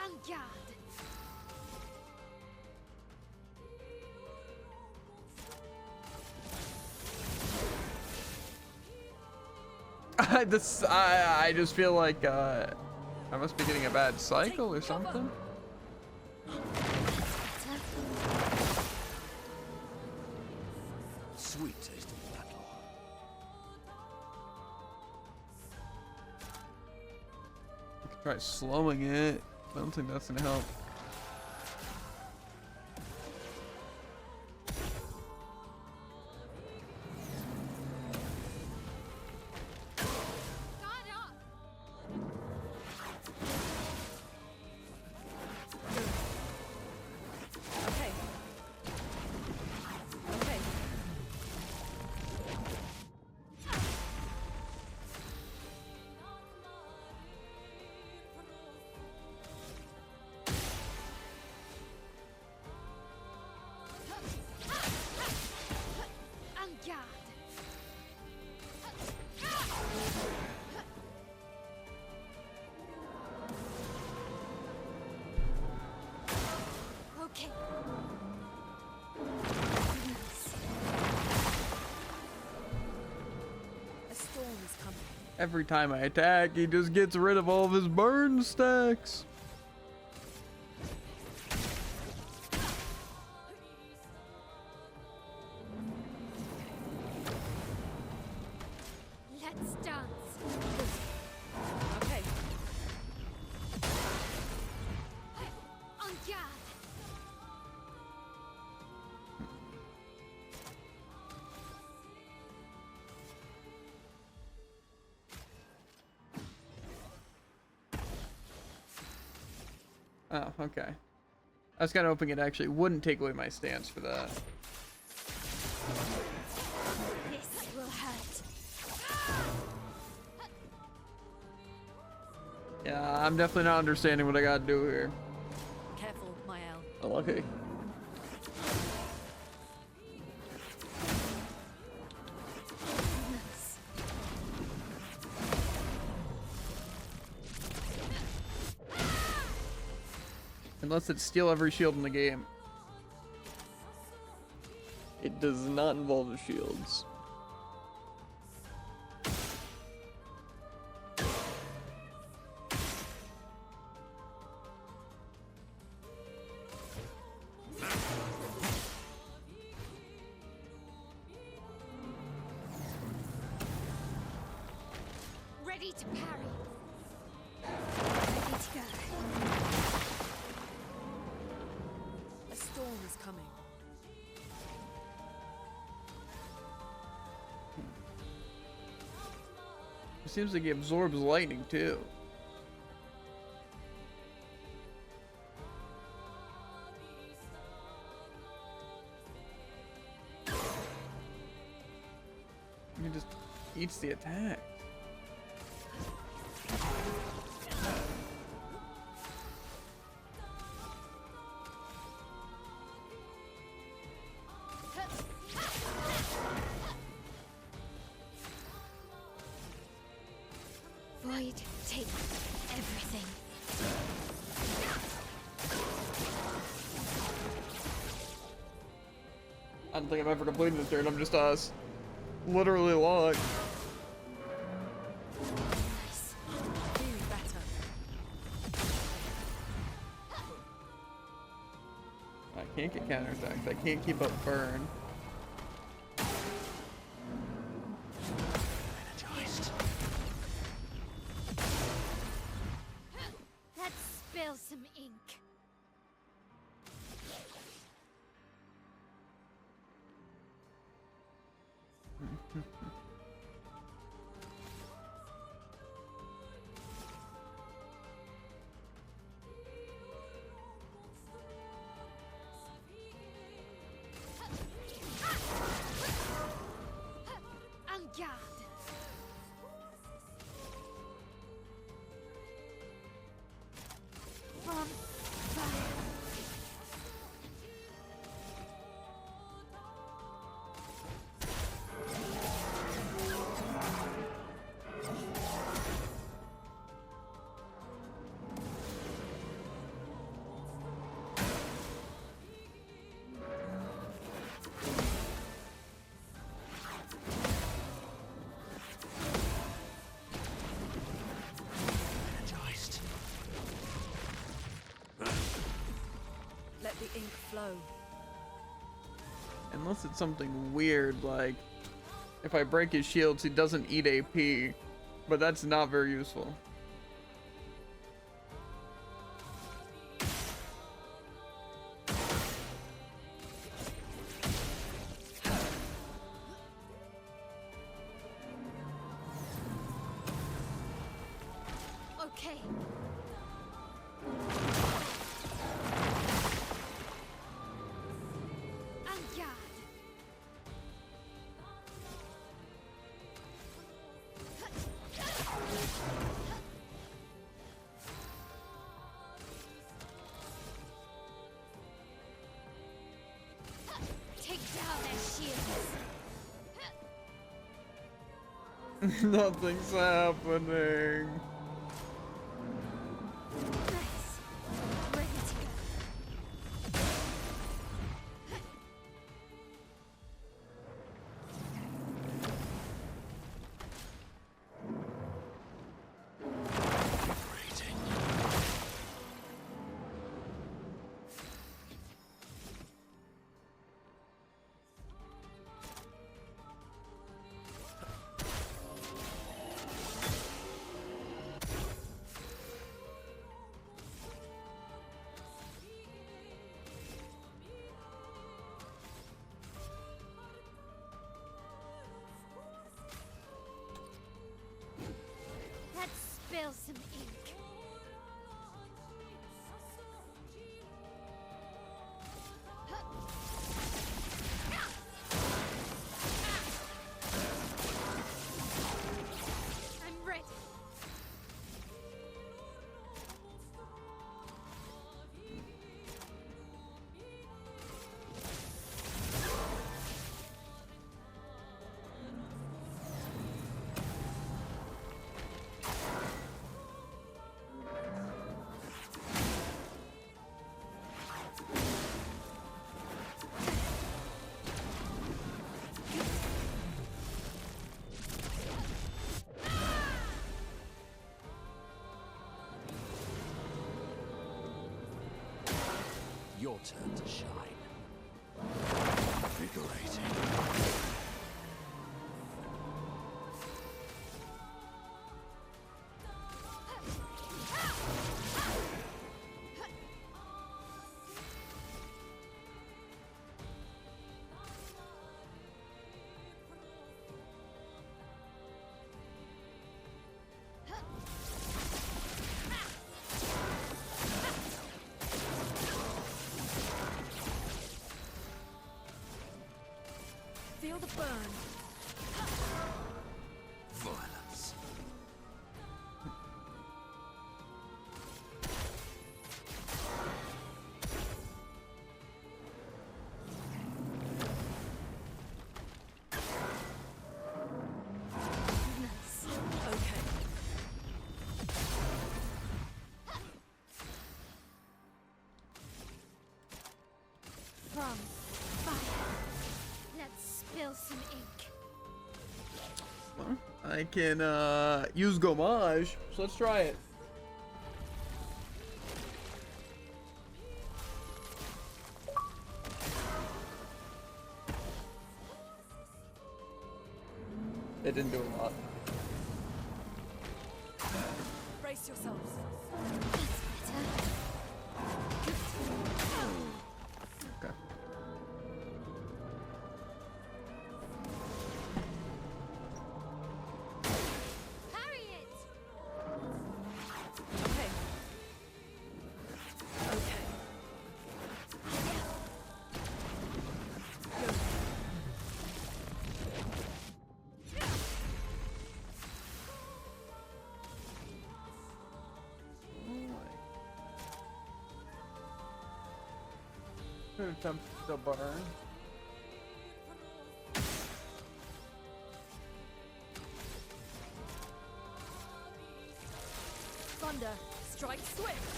En garde. I just feel like I must be getting a bad cycle or something. Sweet tasting battle. I could try slowing it. I don't think that's gonna help. Guard up. Okay. Okay. En garde. Okay. A storm is coming. Every time I attack, he just gets rid of all of his burn stacks. Let's dance. Okay. En garde. Oh, okay. I was kind of hoping it actually wouldn't take away my stance for that. This will hurt. Yeah, I'm definitely not understanding what I gotta do here. Careful, Mael. Unlucky. Nice. Unless it steal every shield in the game. It does not involve the shields. Ready to parry. Ready to go. A storm is coming. It seems like he absorbs lightning too. He just eats the attack. Void, take everything. I don't think I'm ever completing this turn. I'm just literally locked. Nice. Feeling better. I can't get counterattacked. I can't keep up burn. Let's spill some ink. En garde. low. Unless it's something weird, like if I break his shields, he doesn't eat AP, but that's not very useful. Okay. En garde. Take down their shields. Nothing's happening. Nice. Ready to go. Let's spill some ink. I'm ready. Your turn to shine. Invigorating. Feel the burn. Violence. Nice. Okay. From fire. Let's spill some ink. I can use Gomage, so let's try it. It didn't do a lot. Brace yourselves. That's better. Okay. Parry it. Okay. Okay. Good. Could attempt to burn. Thunder, strike swift.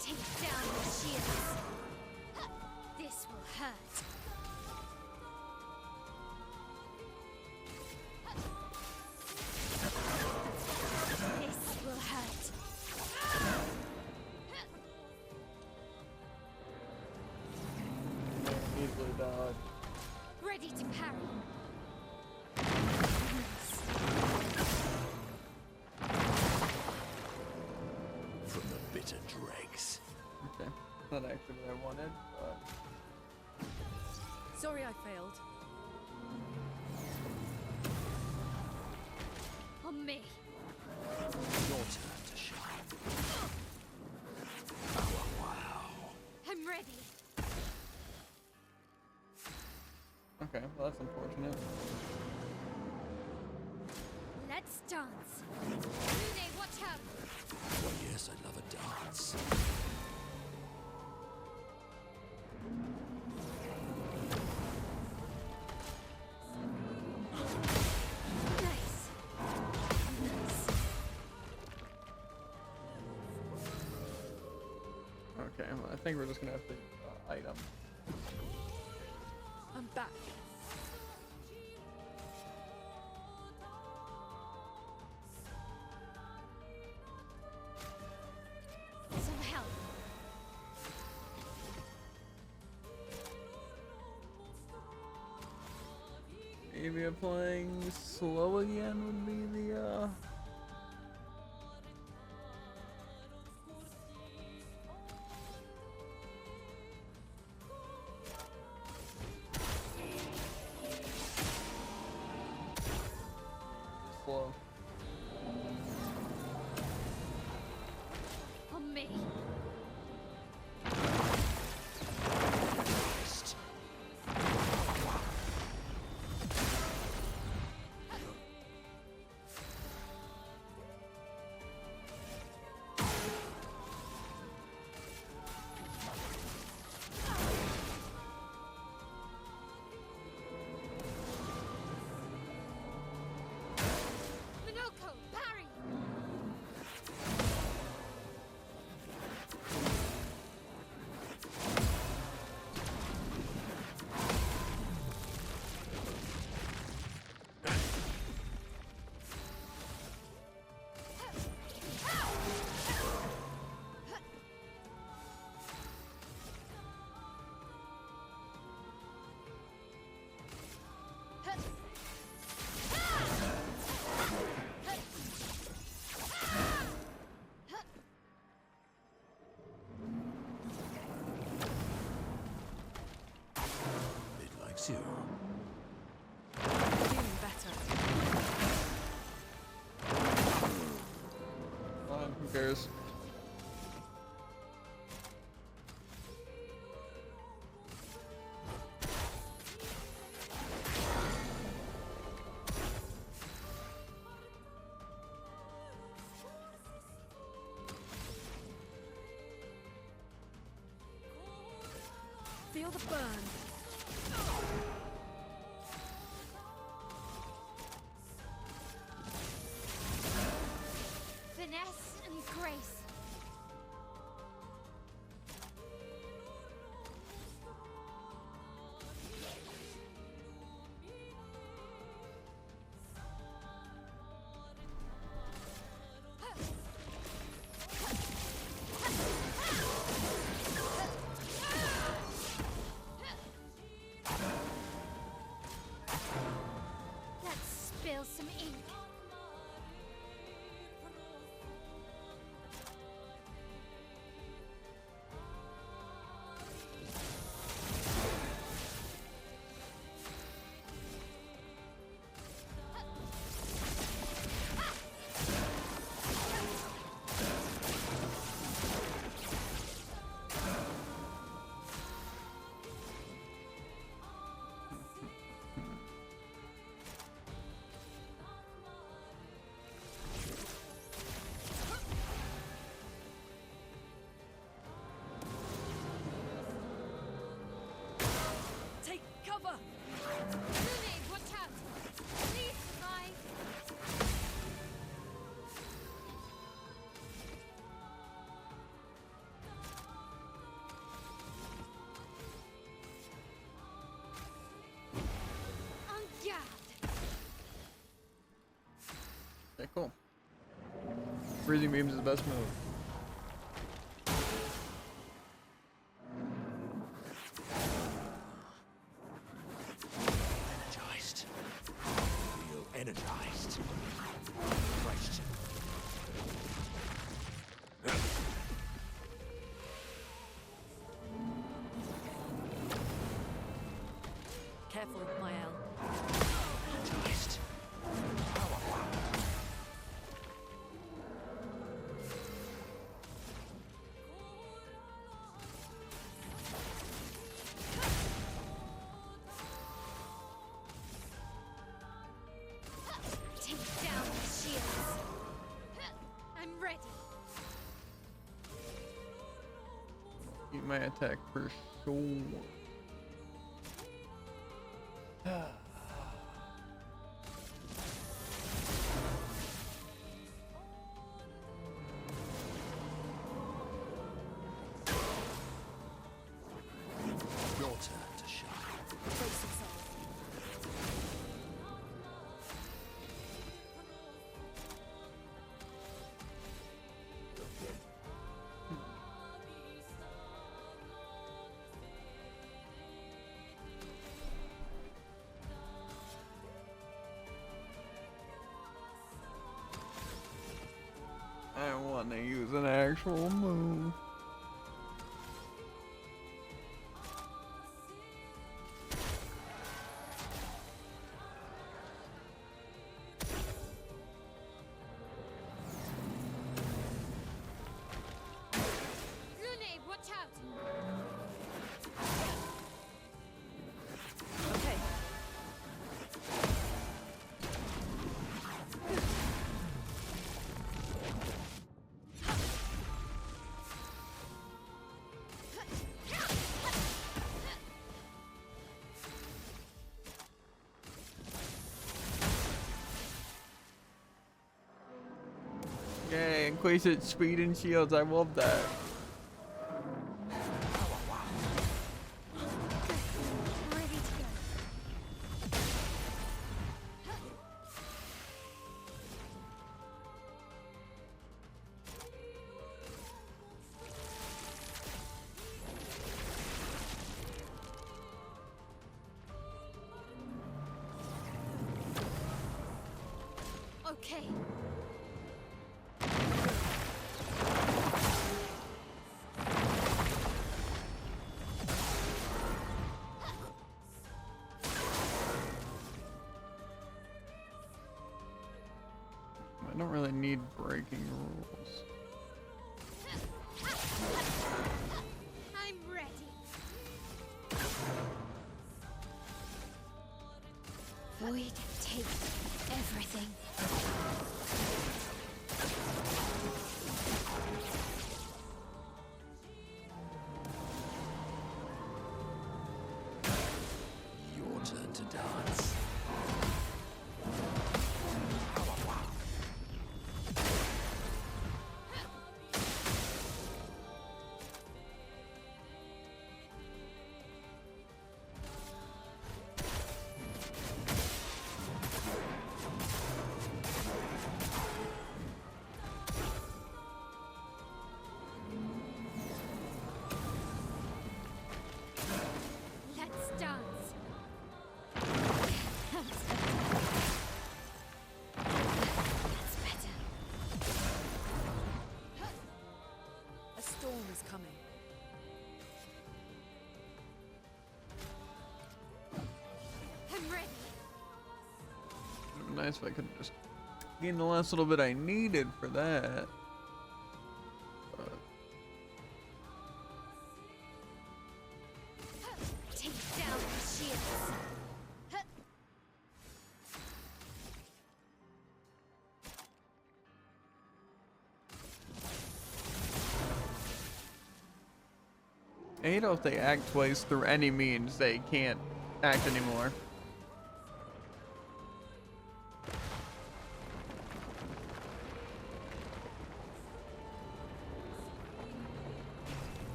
Take down the shields. This will hurt. This will hurt. to parry. From the bitter dregs. Okay. Not actually what I wanted, but Sorry I failed. On me. Your turn to shine. I'm ready. okay, well that's unfortunate. Let's dance. Lune, watch out. Well, yes, I love a dance. Nice. Nice. Okay, well, I think we're just gonna have to item. I'm back. Some help. Maybe playing slow again would be the slow. On me. Minoko, parry. It likes you. Feeling better. Fine, who cares? Feel the burn. Finesse and grace. Let's spill some ink. Take cover. Lune, watch out. Please survive. En garde. Okay, cool. Freezing beams is the best move. energized. Question. Careful, Mael. Taste. Take down the shields. I'm ready. Eat my attack for sure. Your turn to shine. Brace yourself. I want to use an actual move. Lune, watch out. Okay. Yay, increase its speed and shields. I love that. Ready to go. Okay. I don't really need breaking rules. I'm ready. Void take everything. Your turn to dance. Let's dance. That's better. A storm is coming. I'm ready. It would be nice if I could just gain the last little bit I needed for that. But Take down the shields. I hate how if they act twice through any means, they can't act anymore.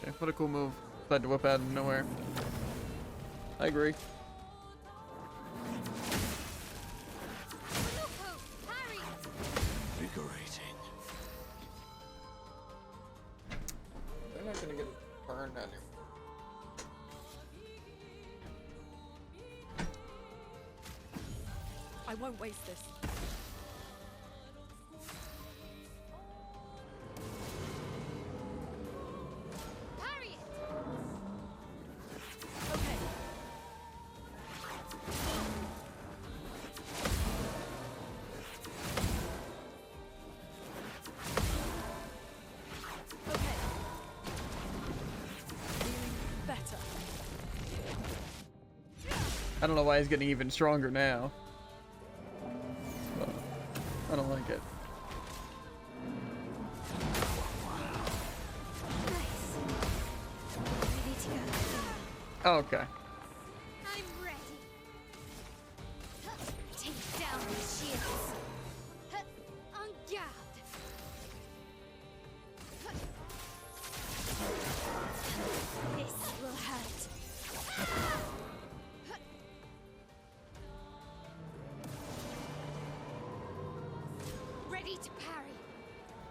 Okay, what a cool move. Tried to whip out of nowhere. I agree. Look, Harry. Invigorating. I won't waste this. Parry it! Okay. Okay. Feeling better. I don't know why he's getting even stronger now. But I don't like it. Nice. Ready to go. Oh, okay. I'm ready. Take down the shields. En garde. This will hurt. Ready to parry.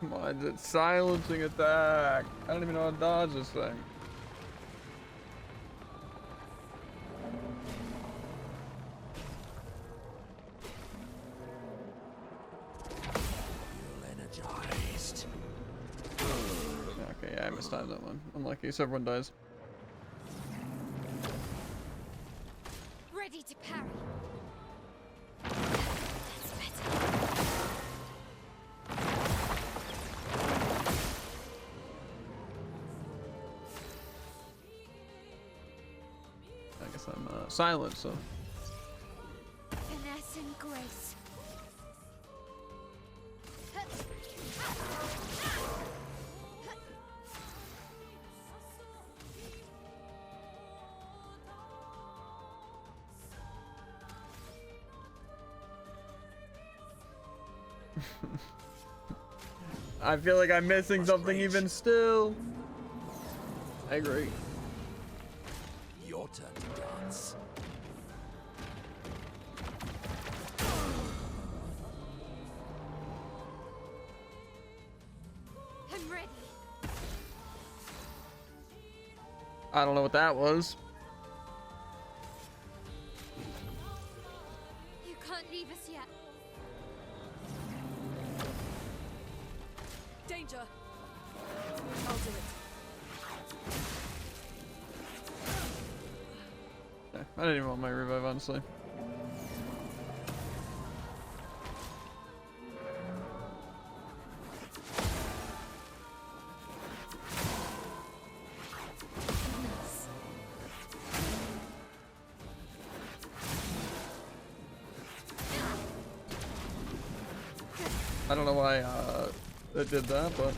Why is it silencing attack? I don't even know how to dodge this thing. Feel energized. Okay, yeah, I mistimed that one. Unlucky, so everyone dies. Ready to parry. That's better. I guess I'm silent, so. Finesse and grace. I feel like I'm missing something even still. I agree. Your turn to dance. I'm ready. I don't know what that was. You can't leave us yet. Danger. I'll do it. Yeah, I didn't even want my revive, honestly. Nice. I don't know why it did that, but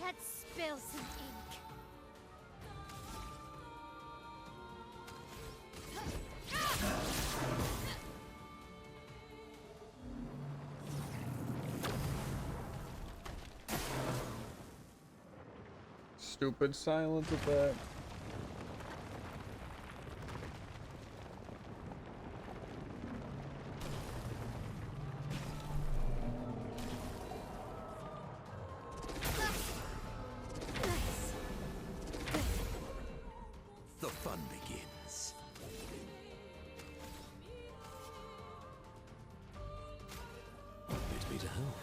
Let's spill some ink. stupid silence attack. Nice. The fun begins. Leads me to whom?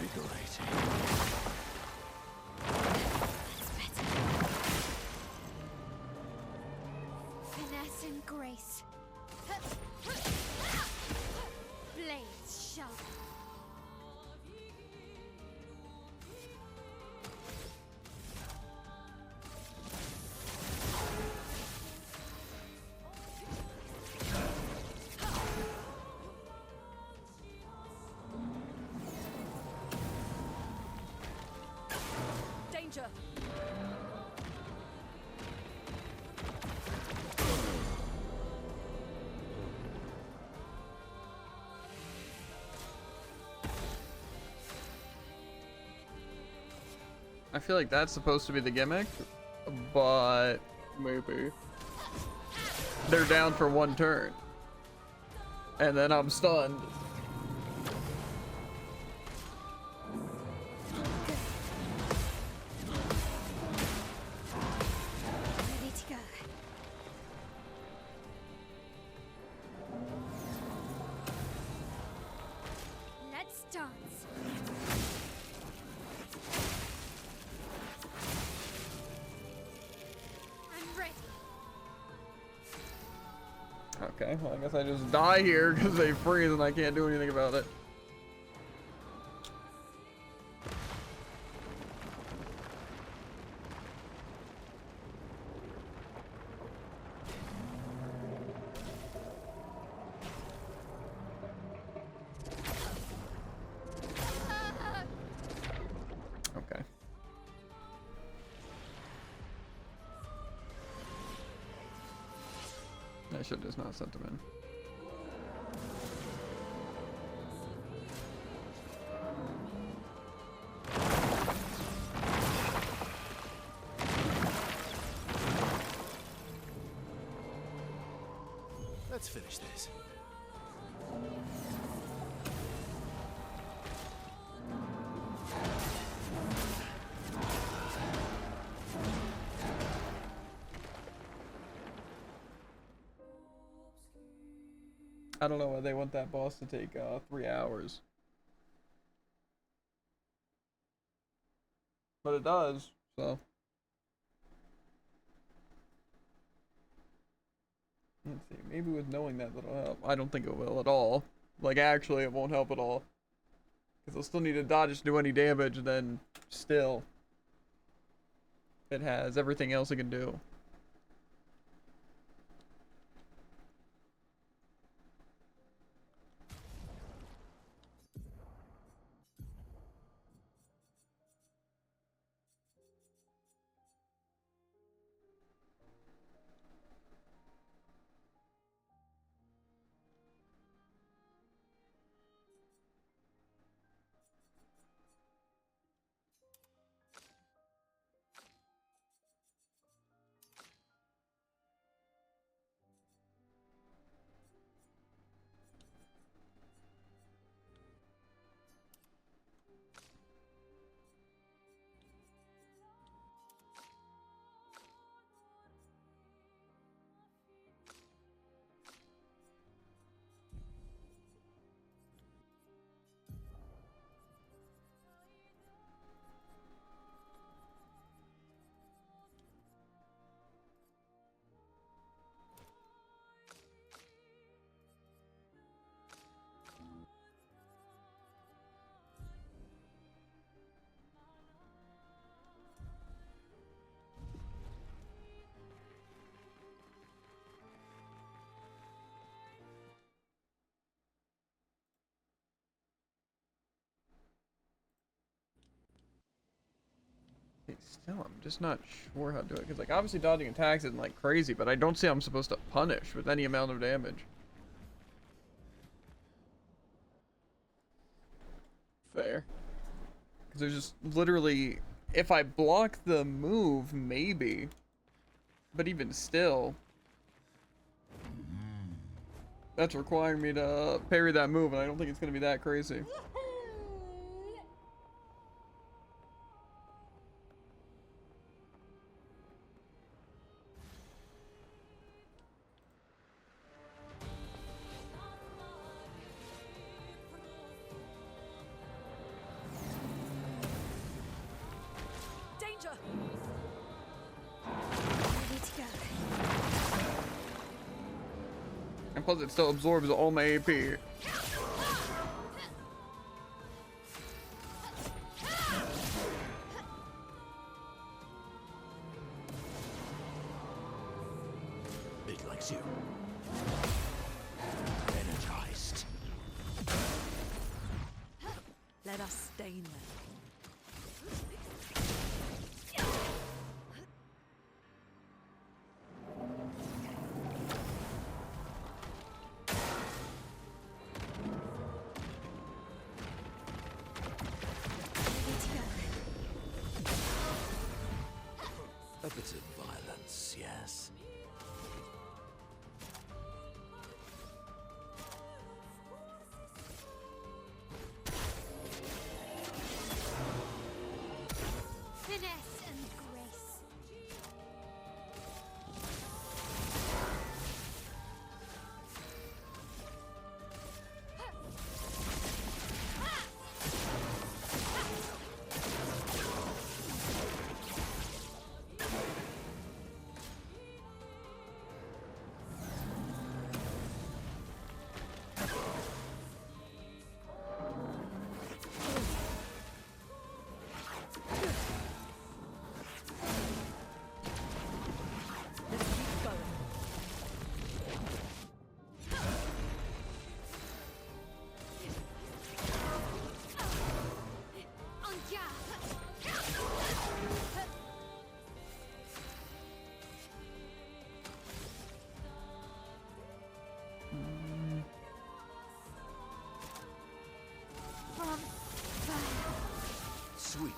Invigorating. That's better. Finesse and grace. Blades sharp. Danger. I feel like that's supposed to be the gimmick, but Maybe. they're down for one turn. And then I'm stunned. Ready to go. Let's dance. I'm ready. Okay, well, I guess I just die here because they freeze and I can't do anything about it. Okay. I should just not sent them in. Let's finish this. I don't know why they want that boss to take 3 hours. But it does, so. Let's see, maybe with knowing that that'll help. I don't think it will at all. Like, actually, it won't help at all. Because I'll still need to dodge to do any damage, and then still, it has everything else it can do. Still, I'm just not sure how to do it. Because, like, obviously dodging attacks isn't, like, crazy, but I don't see how I'm supposed to punish with any amount of damage. Fair. Because there's just literally... If I block the move, maybe. But even still... That's requiring me to parry that move, and I don't think it's going to be that crazy. Danger! Ready to go. And plus it still absorbs all my AP. It likes you. Energized. Let us stain them. Ready to go. A bit of violence, yes.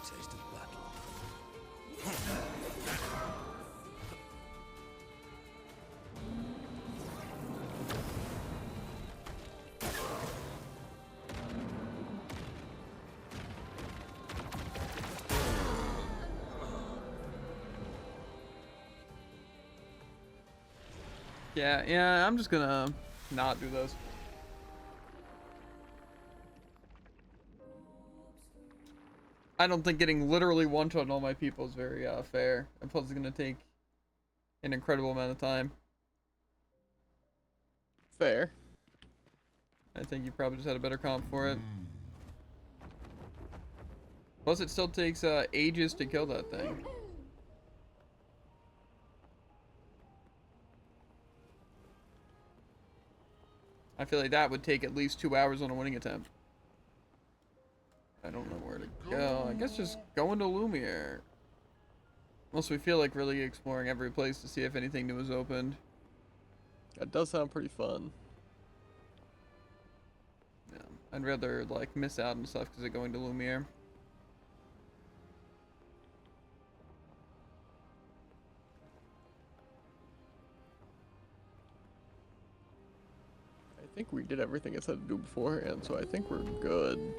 taste of battle. Yeah, I'm just gonna not do this. I don't think getting literally one-shot on all my people is very fair. And plus it's gonna take an incredible amount of time. Fair. I think you probably just had a better comp for it. Plus it still takes ages to kill that thing. I feel like that would take at least 2 hours on a winning attempt. I don't know where to go. I guess just go into Lumiere. Unless we feel like really exploring every place to see if anything new is opened. That does sound pretty fun. Yeah, I'd rather like miss out on stuff because of going to Lumiere. I think we did everything it said to do beforehand, so I think we're good.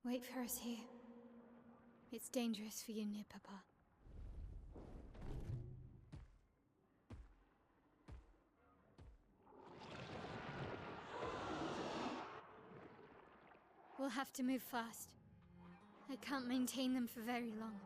Wait for us here. It's dangerous for you near Papa. We'll have to move fast. I can't maintain them for very long.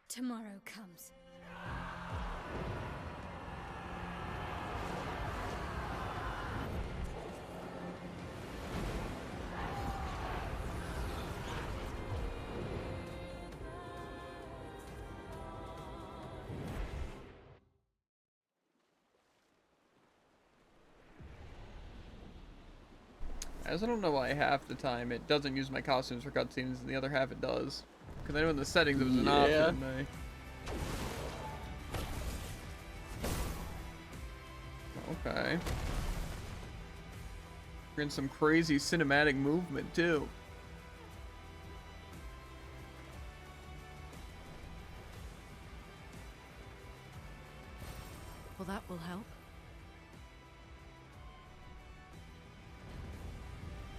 Tomorrow comes. As I don't know why half the time it doesn't use my costumes for cutscenes and the other half it does. Because I know in the settings it was an Yeah. option. Okay. We're in some crazy cinematic movement too. Well, that will help.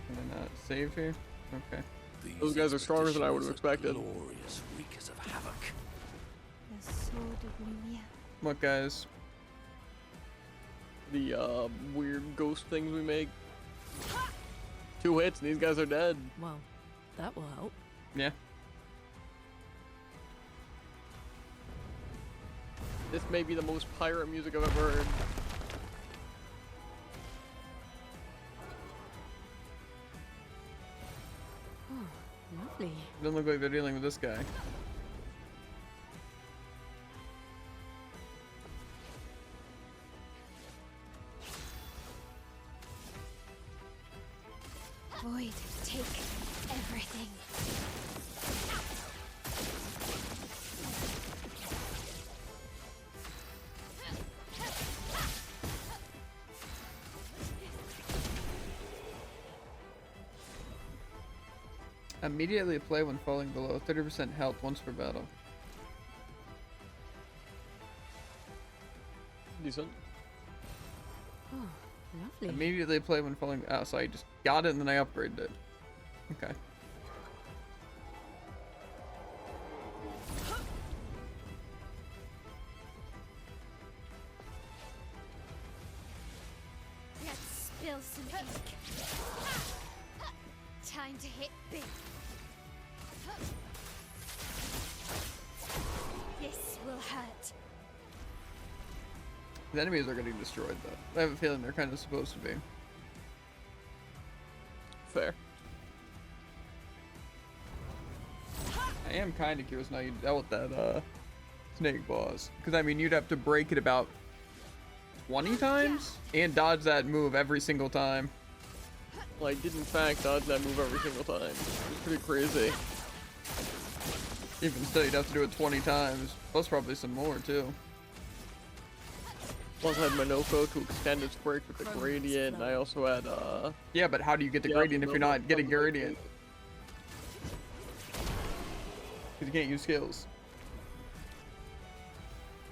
Can I not save here? Okay. Those guys are stronger than I would have expected. Glorious wreakers of havoc. The sword of Lumiere. What guys? The weird ghost things we make. 2 hits and these guys are dead. Well, that will help. Yeah. This may be the most pirate music I've ever heard. Oh, lovely. Doesn't look like they're dealing with this guy. Void, take everything. Immediately play when falling below 30% health once per battle. Decent. Oh, lovely. Immediately play when falling. Oh, so I just got it and then I upgraded it. Okay. Let's spill some ink. Time to hit big. This will hurt. The enemies are getting destroyed though. I have a feeling they're kind of supposed to be. Fair. I am kind of curious now you dealt with that snake boss. Because I mean you'd have to break it about 20 times and dodge that move every single time. Like, did in fact dodge that move every single time. It's pretty crazy. Even still, you'd have to do it 20 times. Plus probably some more too. Plus I had Minoko to extend its break with the gradient, and I also had Yeah, but how do you get the yeah, gradient if no, you're not getting something like gradient? Because you can't use skills.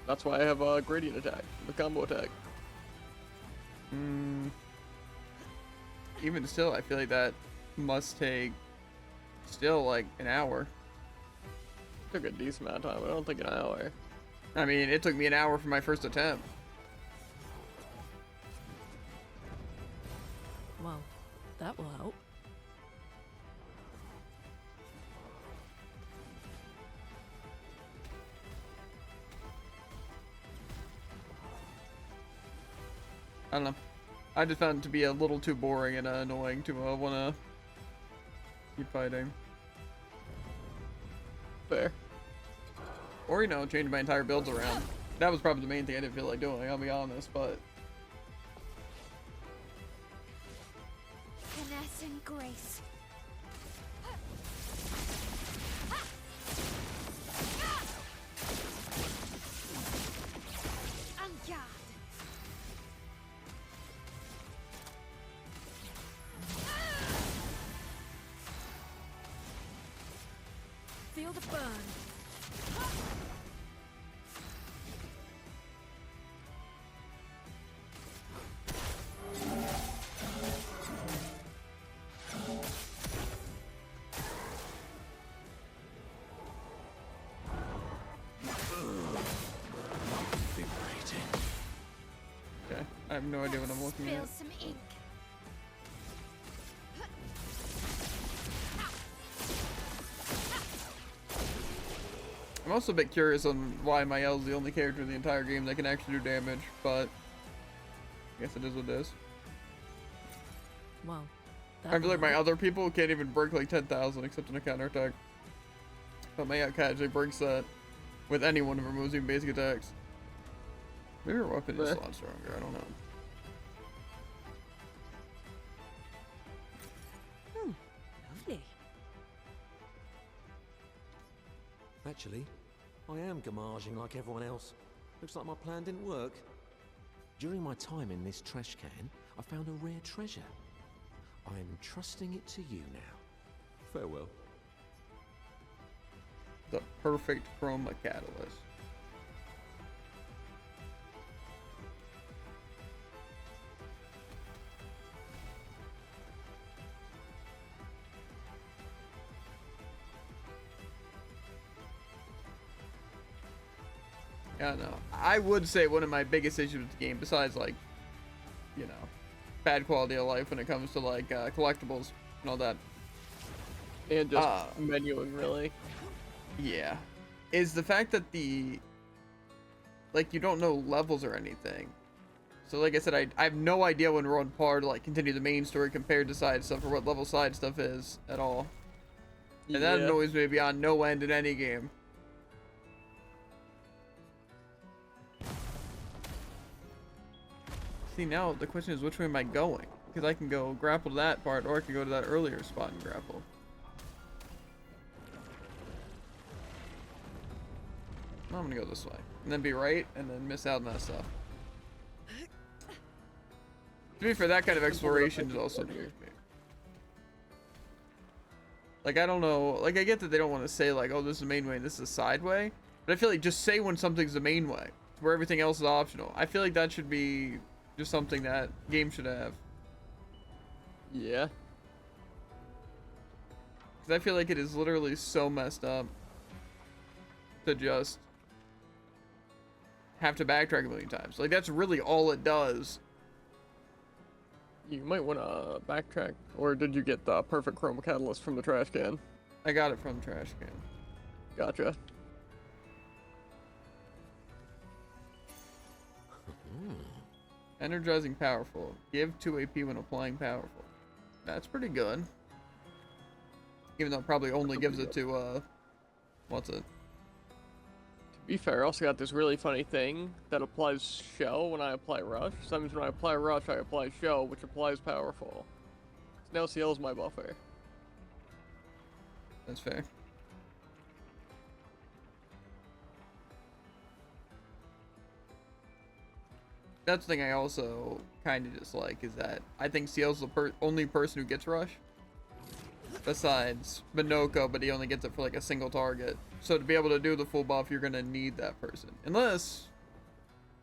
That's why I have a gradient attack, the combo attack. Even still, I feel like that must take still like an hour. Took a decent amount of time, but I don't think an hour. I mean, it took me an hour for my first attempt. Well, that will help. I don't know. I just found it to be a little too boring and annoying to want to keep fighting. Fair. Or, you know, change my entire builds around. That was probably the main thing I didn't feel like doing, I'll be honest, but... Finesse and grace. En garde. Feel the burn. Okay, I have no idea what I'm looking Spill at. some ink. I'm also a bit curious on why Mael's the only character in the entire game that can actually do damage, but... I guess it is what it is. Well, that I feel will like my help. other people can't even break like 10,000 except in a counterattack. But my cat actually breaks that with any one of her moves, even basic attacks. Maybe her weapon is a lot stronger, I don't know. Lovely. Actually, I am gamaging like everyone else. Looks like my plan didn't work. During my time in this trash can, I found a rare treasure. I'm trusting it to you now. Farewell. The perfect chroma catalyst. Yeah, no. I would say one of my biggest issues with the game, besides like, you know, bad quality of life when it comes to like collectibles and all that. And just menuing, really. Yeah, is the fact that like you don't know levels or anything. So like I said, I have no idea when we're on par to like continue the main story compared to side stuff or what level side stuff is at all. And that annoys me beyond no end in any game. See, now the question is which way am I going? Because I can go grapple to that part or I can go to that earlier spot and grapple. I'm gonna go this way and then be right and then miss out on that stuff. To be fair, that kind of exploration is also new to me. Like, I don't know. Like, I get that they don't want to say, like, oh, this is the main way and this is a side way. But I feel like just say when something's the main way, where everything else is optional. I feel like that should be just something that games should have. Yeah. Because I feel like it is literally so messed up to just have to backtrack a million times. Like, that's really all it does. You might want to backtrack. Or did you get the perfect chroma catalyst from the trash can? I got it from trash can. Gotcha. Energizing powerful. Give 2 AP when applying powerful. That's pretty good. Even though it probably only gives it to, what's it? To be fair, I also got this really funny thing that applies shell when I apply rush. So that means when I apply rush, I apply shell, which applies powerful. So now CL is my buffer. That's fair. That's the thing I also kind of dislike, is that I think CL's the only person who gets rush. Besides Minoko, but he only gets it for like a single target. So to be able to do the full buff, you're gonna need that person. Unless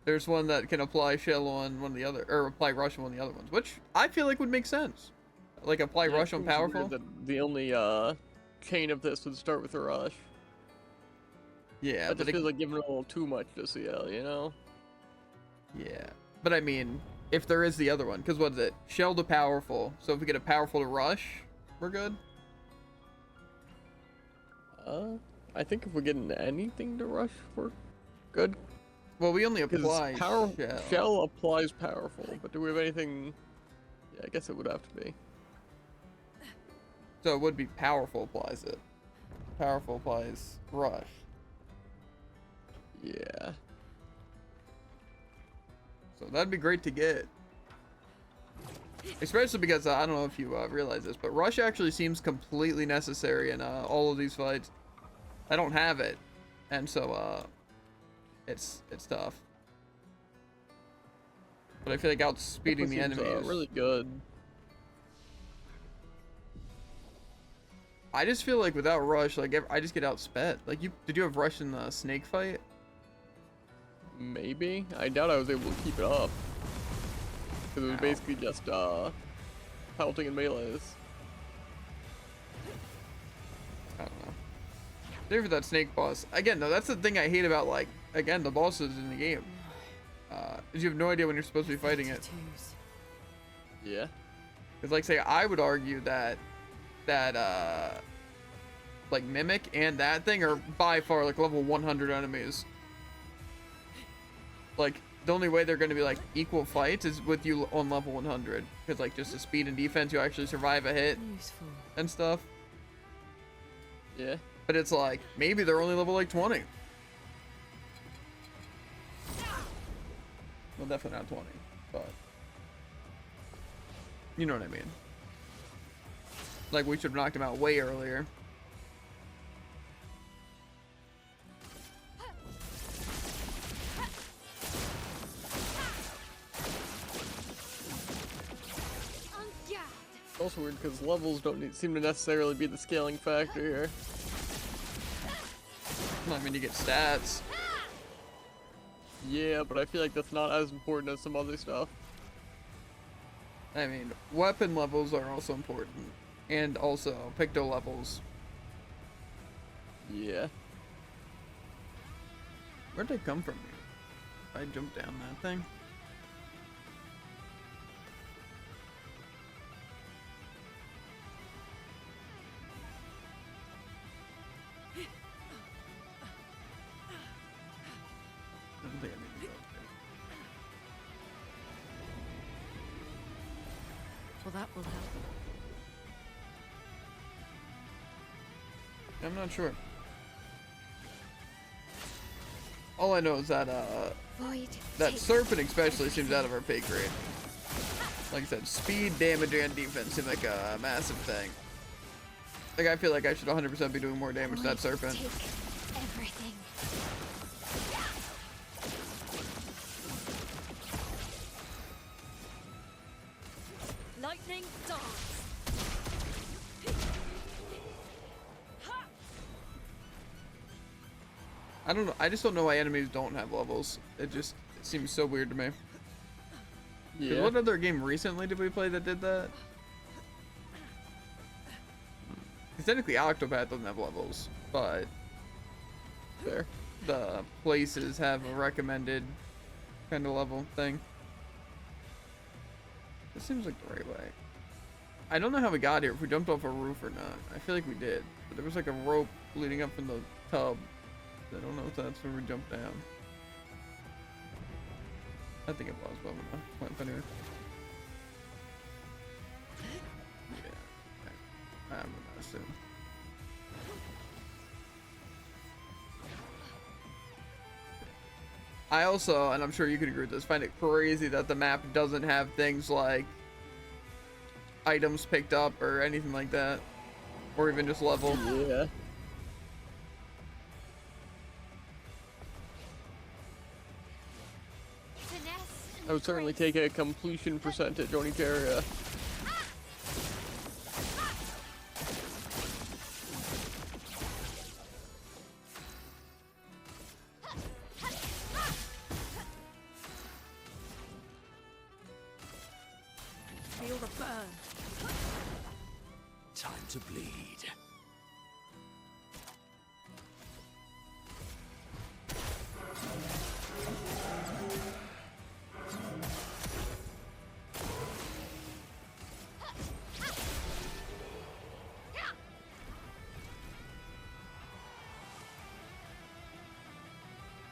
there's one that can apply shell on one of the other, or apply rush on one of the other ones, which I feel like would make sense. Like apply rush on powerful. The only chain of this would start with a rush. Yeah, That just feels like giving a little too much to CL, you know? Yeah, but I mean, if there is the other one, because what is it? Shell to powerful. So if we get a powerful to rush, we're good. I think if we're getting anything to rush, we're good. Well, we only apply shell. Shell applies powerful, but do we have anything? Yeah, I guess it would have to be. So it would be powerful applies it. Powerful applies rush. Yeah. So that'd be great to get. Especially because, I don't know if you realize this, but rush actually seems completely necessary in all of these fights. I don't have it, and so it's tough. But I feel like outspeeding the enemy is really good. I just feel like without rush, like I just get outsped. Like did you have rush in the snake fight? Maybe. I doubt I was able to keep it up. Because it was basically just pelting and melees. I don't know. There for that snake boss. Again, though, that's the thing I hate about, like, again, the bosses in the game. Is you have no idea when you're supposed to be fighting it. Yeah. Because, like, say, I would argue that, like, Mimic and that thing are by far, like, level 100 enemies. Like, the only way they're going to be, like, equal fights is with you on level 100. Because, like, just the speed and defense, you actually survive a hit and stuff. Yeah. But it's like, maybe they're only level, like, 20. Well, definitely not 20, but you know what I mean. Like, we should have knocked him out way earlier. It's also weird because levels don't seem to necessarily be the scaling factor here. I mean, you get stats. Yeah, but I feel like that's not as important as some other stuff. I mean, weapon levels are also important. And also, picto levels. Yeah. Where'd they come from here? I jumped down that thing. I don't think I need to go up there. Well, that will help. I'm not sure. All I know is that that serpent especially seems out of our pay grade. Like I said, speed, damage, and defense seem like a massive thing. Like I feel like I should 100% be doing more damage to that serpent. Take everything. Lightning dance. I don't know. I just don't know why enemies don't have levels. It seems so weird to me. 'Cause Yeah. what other game recently did we play that did that? Because technically Octopath doesn't have levels, but Fair. the places have a recommended kind of level thing. This seems like the right way. I don't know how we got here, if we jumped off a roof or not. I feel like we did. But there was like a rope leading up from the tub. I don't know if that's where we jumped down. I think it was, but I'm gonna climb anyway. Yeah. I'm gonna assume. I also, and I'm sure you could agree with this, find it crazy that the map doesn't have things like items picked up or anything like that. Or even just level. Yeah. Finesse and I would certainly grace. take a completion percentage on each area. Feel the burn. Time to bleed.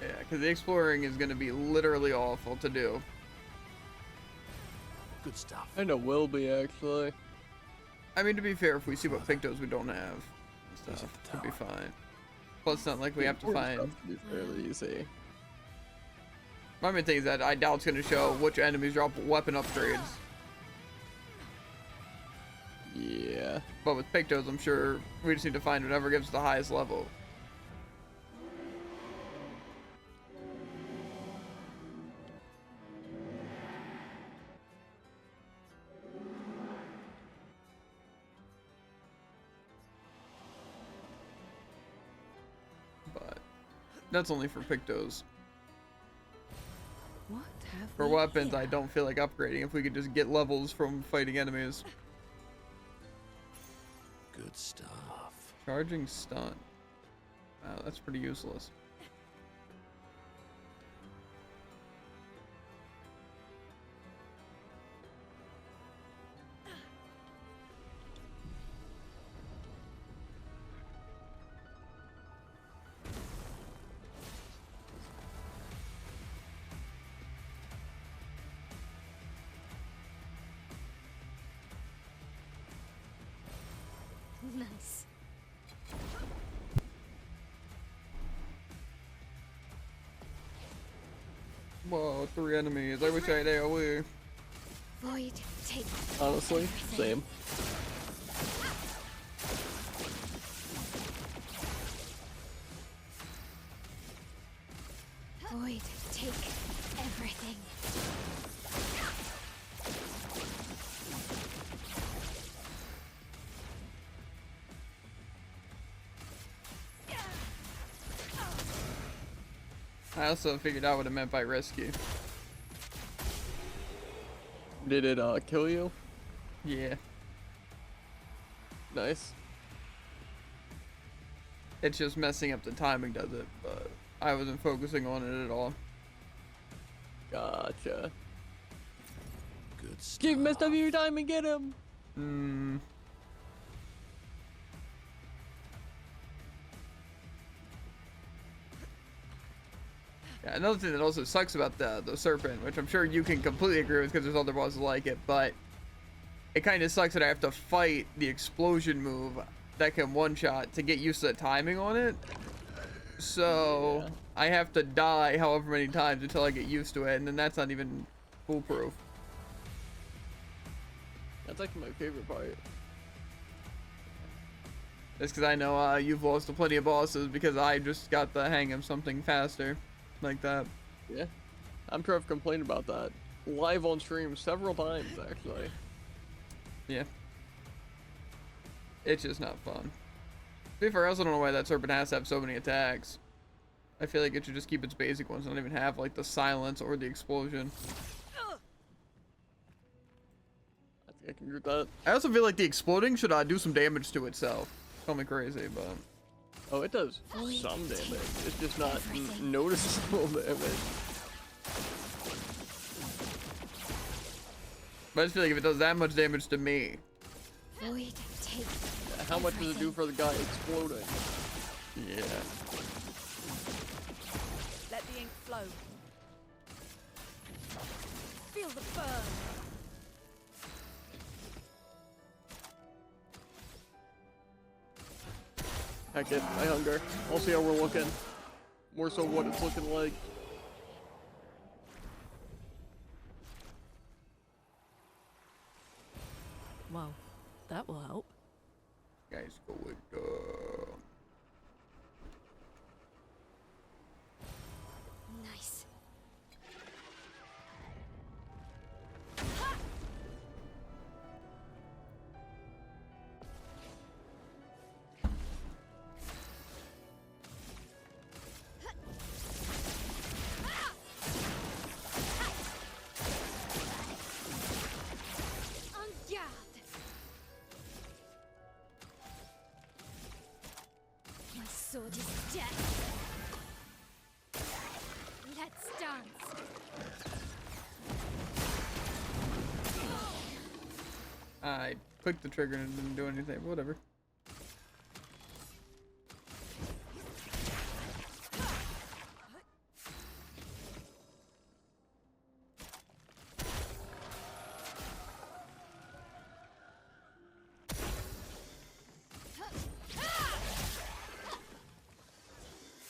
Yeah, because the exploring is going to be literally awful to do. Good stuff. I know will be actually. I mean, to be fair, if we see what pictos we don't have, and stuff, it'll be fine. Plus, it's not like we have to Important find. stuff to be fairly easy. My main thing is that I doubt it's going to show which enemies drop weapon upgrades. Yeah. But with pictos, I'm sure we just need to find whatever gives the highest level. But that's only for pictos. What have For we weapons, here? I don't feel like upgrading if we could just get levels from fighting enemies. Good stuff. Charging stun. Wow, that's pretty useless. Nice. Whoa, 3 enemies. I wish I had AoE. Void, take Honestly, everything. same. Void, take everything. I also figured out what it meant by rescue. Did it kill you? Yeah. Nice. It's just messing up the timing, does it? But I wasn't focusing on it at all. Gotcha. Good stuff. Give Mr. View time and get him. Hmm. Yeah, another thing that also sucks about the serpent, which I'm sure you can completely agree with because there's other bosses like it, but it kind of sucks that I have to fight the explosion move that can one-shot to get used to the timing on it. So Yeah. I have to die however many times until I get used to it, and then that's not even foolproof. That's actually my favorite part. That's because I know you've lost to plenty of bosses because I just got the hang of something faster like that. Yeah. I'm sure I've complained about that live on stream several times actually. Yeah. It's just not fun. To be fair, I also don't know why that serpent has to have so many attacks. I feel like it should just keep its basic ones, not even have like the silence or the explosion. I think I can agree with that. I also feel like the exploding should do some damage to itself. Call me crazy, but Oh, it does some damage. It's just not noticeable damage. but I just feel like if it does that much damage to me, Void, take. How much does it do for the guy exploding? yeah. Let the ink flow. Feel the burn. Heck it, I hunger. I'll see how we're looking. More so what it's looking like. Well, that will help. Guys, going Nice. En garde. My sword is death. Let's dance. I clicked the trigger and it didn't do anything, but whatever.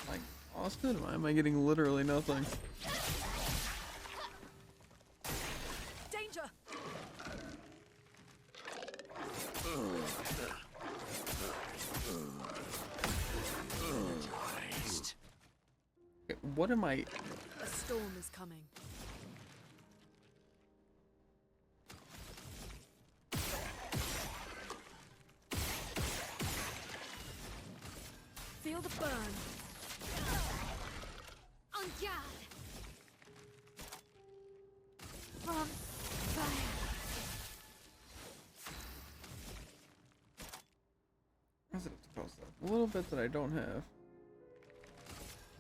Like, Austin, why am I getting literally nothing? Danger! Okay, what am I? A storm is coming. Feel the burn. En garde. From fire. What does it have to cost that? A little bit that I don't have.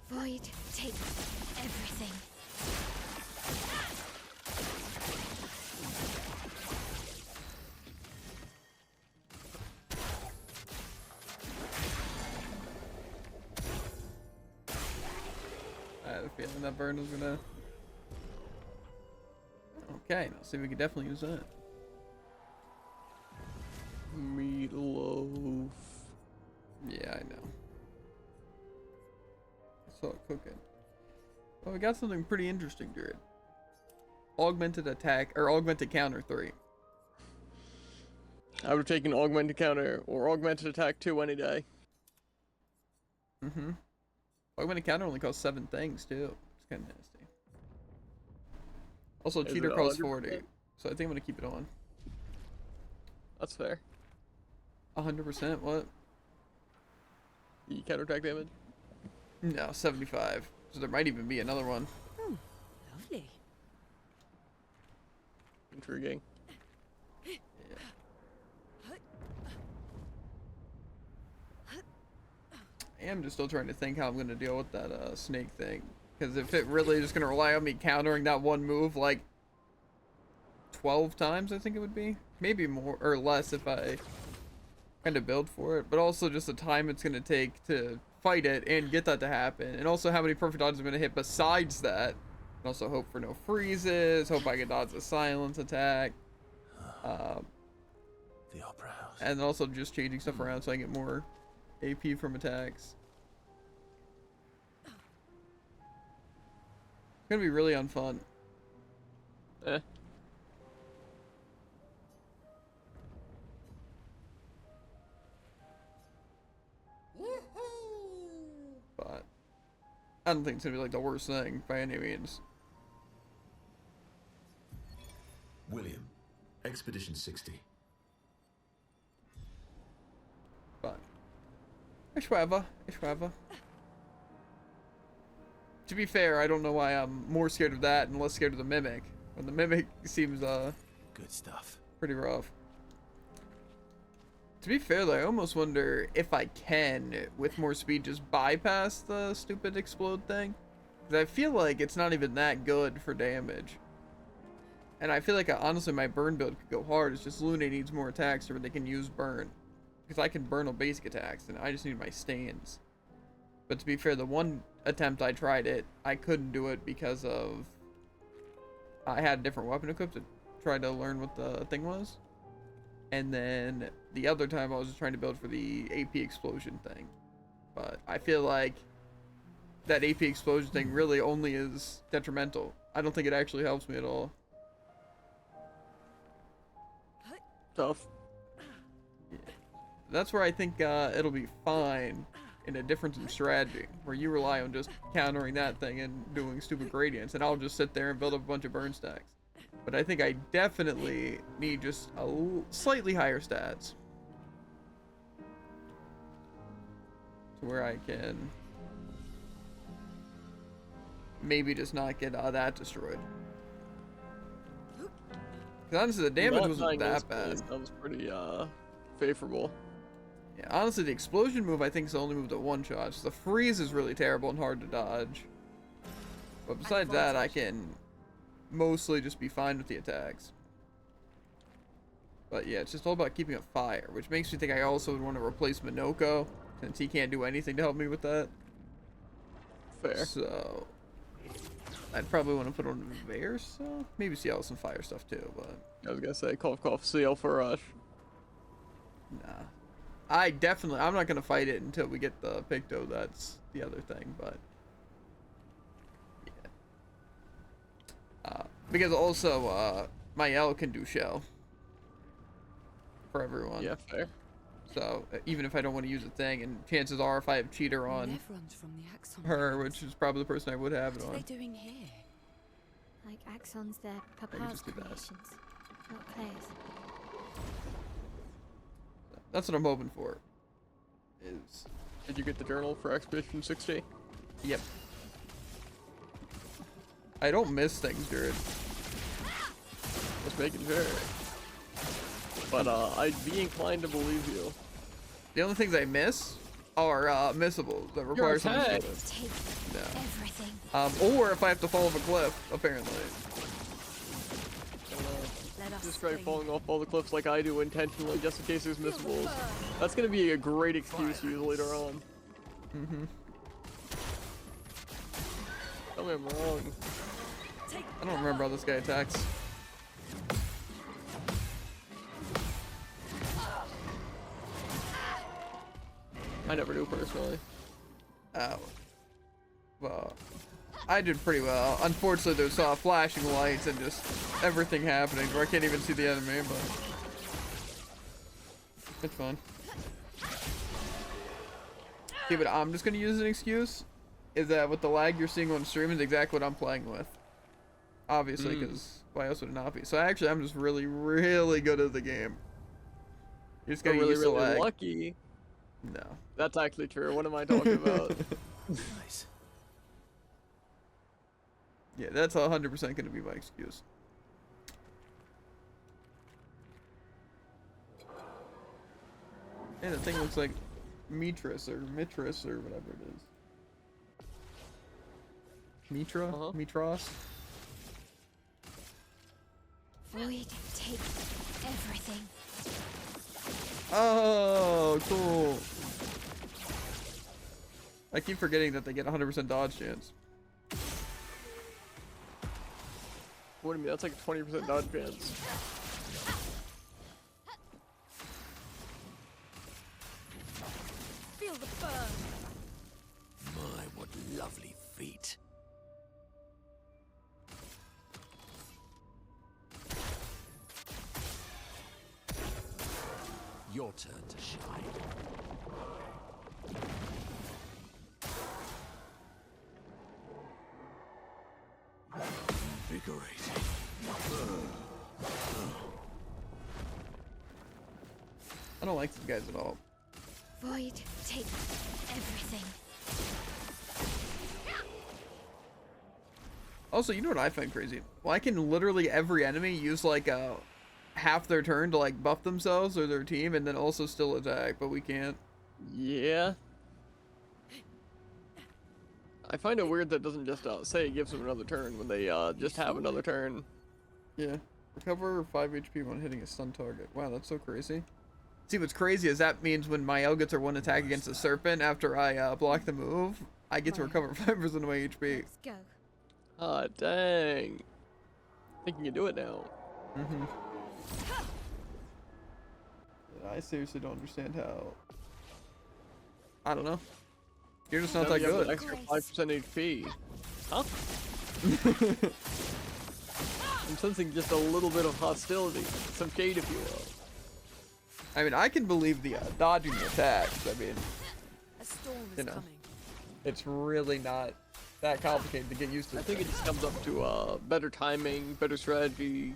Void, take everything. I had a feeling that burn was gonna. Okay, now see, we could definitely use that. Meatloaf. Yeah, I know. I saw it cooking. Well, we got something pretty interesting, Jared. Augmented attack, or augmented counter 3. I would have taken augmented counter or augmented attack 2 any day. Mm-hmm. Augmented counter only costs 7 things, too. It's kind of nasty. Also, Is cheater it costs 100%? 40. So I think I'm going to keep it on. That's fair. 100%? What? The counterattack damage. No, 75. So there might even be another one. Oh, lovely. Intriguing. I am just still trying to think how I'm going to deal with that snake thing. Because if it really is just going to rely on me countering that one move like 12 times, I think it would be. Maybe more or less if I kind of build for it. But also just the time it's going to take to fight it and get that to happen. And also how many perfect dodges I'm going to hit besides that. And also hope for no freezes. Hope I can dodge a silence attack. The Opera House. And also just changing stuff around so I get more AP from attacks. It's gonna be really unfun. Eh. But I don't think it's gonna be like the worst thing by any means. William, Expedition 60. But Ishwava. to be fair, I don't know why I'm more scared of that and less scared of the Mimic. When the Mimic seems Good stuff. pretty rough. To be fair though, I almost wonder if I can, with more speed, just bypass the stupid explode thing. Because I feel like it's not even that good for damage. And I feel like honestly my burn build could go hard. It's just Luna needs more attacks so they can use burn. Because I can burn on basic attacks and I just need my stands. But to be fair, the one attempt I tried it, I couldn't do it because of I had a different weapon equipped to try to learn what the thing was. And then the other time I was just trying to build for the AP explosion thing. But I feel like that AP explosion thing really only is detrimental. I don't think it actually helps me at all. Tough. Yeah. That's where I think it'll be fine in a difference in strategy, where you rely on just countering that thing and doing stupid gradients, and I'll just sit there and build up a bunch of burn stacks. But I think I definitely need just slightly higher stats to where I can maybe just not get that destroyed. Because honestly, the damage wasn't that bad. Sounds pretty favorable. Yeah, honestly, the explosion move I think is the only move that one shots. The freeze is really terrible and hard to dodge. But besides that, I can mostly just be fine with the attacks. But yeah, it's just all about keeping up fire, which makes me think I also would want to replace Minoko, since he can't do anything to help me with that. Fair. So I'd probably want to put on Versa. Maybe CL some fire stuff too, but I was gonna say cough cough CL for Rush. nah. I'm not gonna fight it until we get the Picto, that's the other thing, but yeah. Because also, my L can do shell for everyone. Yeah, fair. So even if I don't want to use a thing, and chances are if I have cheater on her, which is probably the person I would have it on. What are they doing here? Like Axon's their papa's just do that. creations, not Claire's. That's what I'm hoping for. Is Did you get the journal for Expedition 60? yep. I don't miss things, Jared. Just making sure. But I'd be inclined to believe you. The only things I miss are missables that require some attack. skill. Take No. everything. Or if I have to fall off a cliff, apparently. Let us Just try bring falling off all the cliffs like I do intentionally, just in case there's missables. That's gonna be a great excuse to use later on. Mm-hmm. Tell me I'm wrong. I don't remember how this guy attacks. I never do personally. Oh. Well, I did pretty well. Unfortunately, there's flashing lights and just everything happening where I can't even see the enemy, but it's fine. Okay, but I'm just gonna use an excuse. Is that with the lag you're seeing on stream is exactly what I'm playing with. Obviously, because why else would it not be? So actually, I'm just really, really good at the game. You're just I'm getting really, used to really lag. lucky. No. That's actually true. What am I talking about? Nice. Yeah, that's 100% going to be my excuse. Hey, that thing looks like Mitris or Mitris or whatever it is. Mitra? Mitros? Void, take everything. Oh, cool. I keep forgetting that they get 100% dodge chance. What do you mean? That's like a 20% dodge chance. Feel the burn. My, what lovely feet. Your turn to shine. Invigorating. I don't like these guys at all. Void, take everything. Also, you know what I find crazy? Why can literally every enemy use like half their turn to like buff themselves or their team and then also still attack, but we can't? Yeah. I find it weird that it doesn't just say it gives them another turn when they just have another turn. Yeah. Recover 5 HP when hitting a stun target. Wow, that's so crazy. See, what's crazy is that means when Mael gets her one attack against the serpent after I block the move, I get to recover 5% of my HP. Let's go. Ah, dang. I think you can do it now. Mm-hmm. I seriously don't understand how. I don't know. You're just not Now that you have good. an extra 5% HP. Huh? I'm sensing just a little bit of hostility. Some shade, if you will. I mean, I can believe the dodging the attacks. I mean, A storm is You know. coming. it's really not that complicated to get used to. I think it just comes up to better timing, better strategy,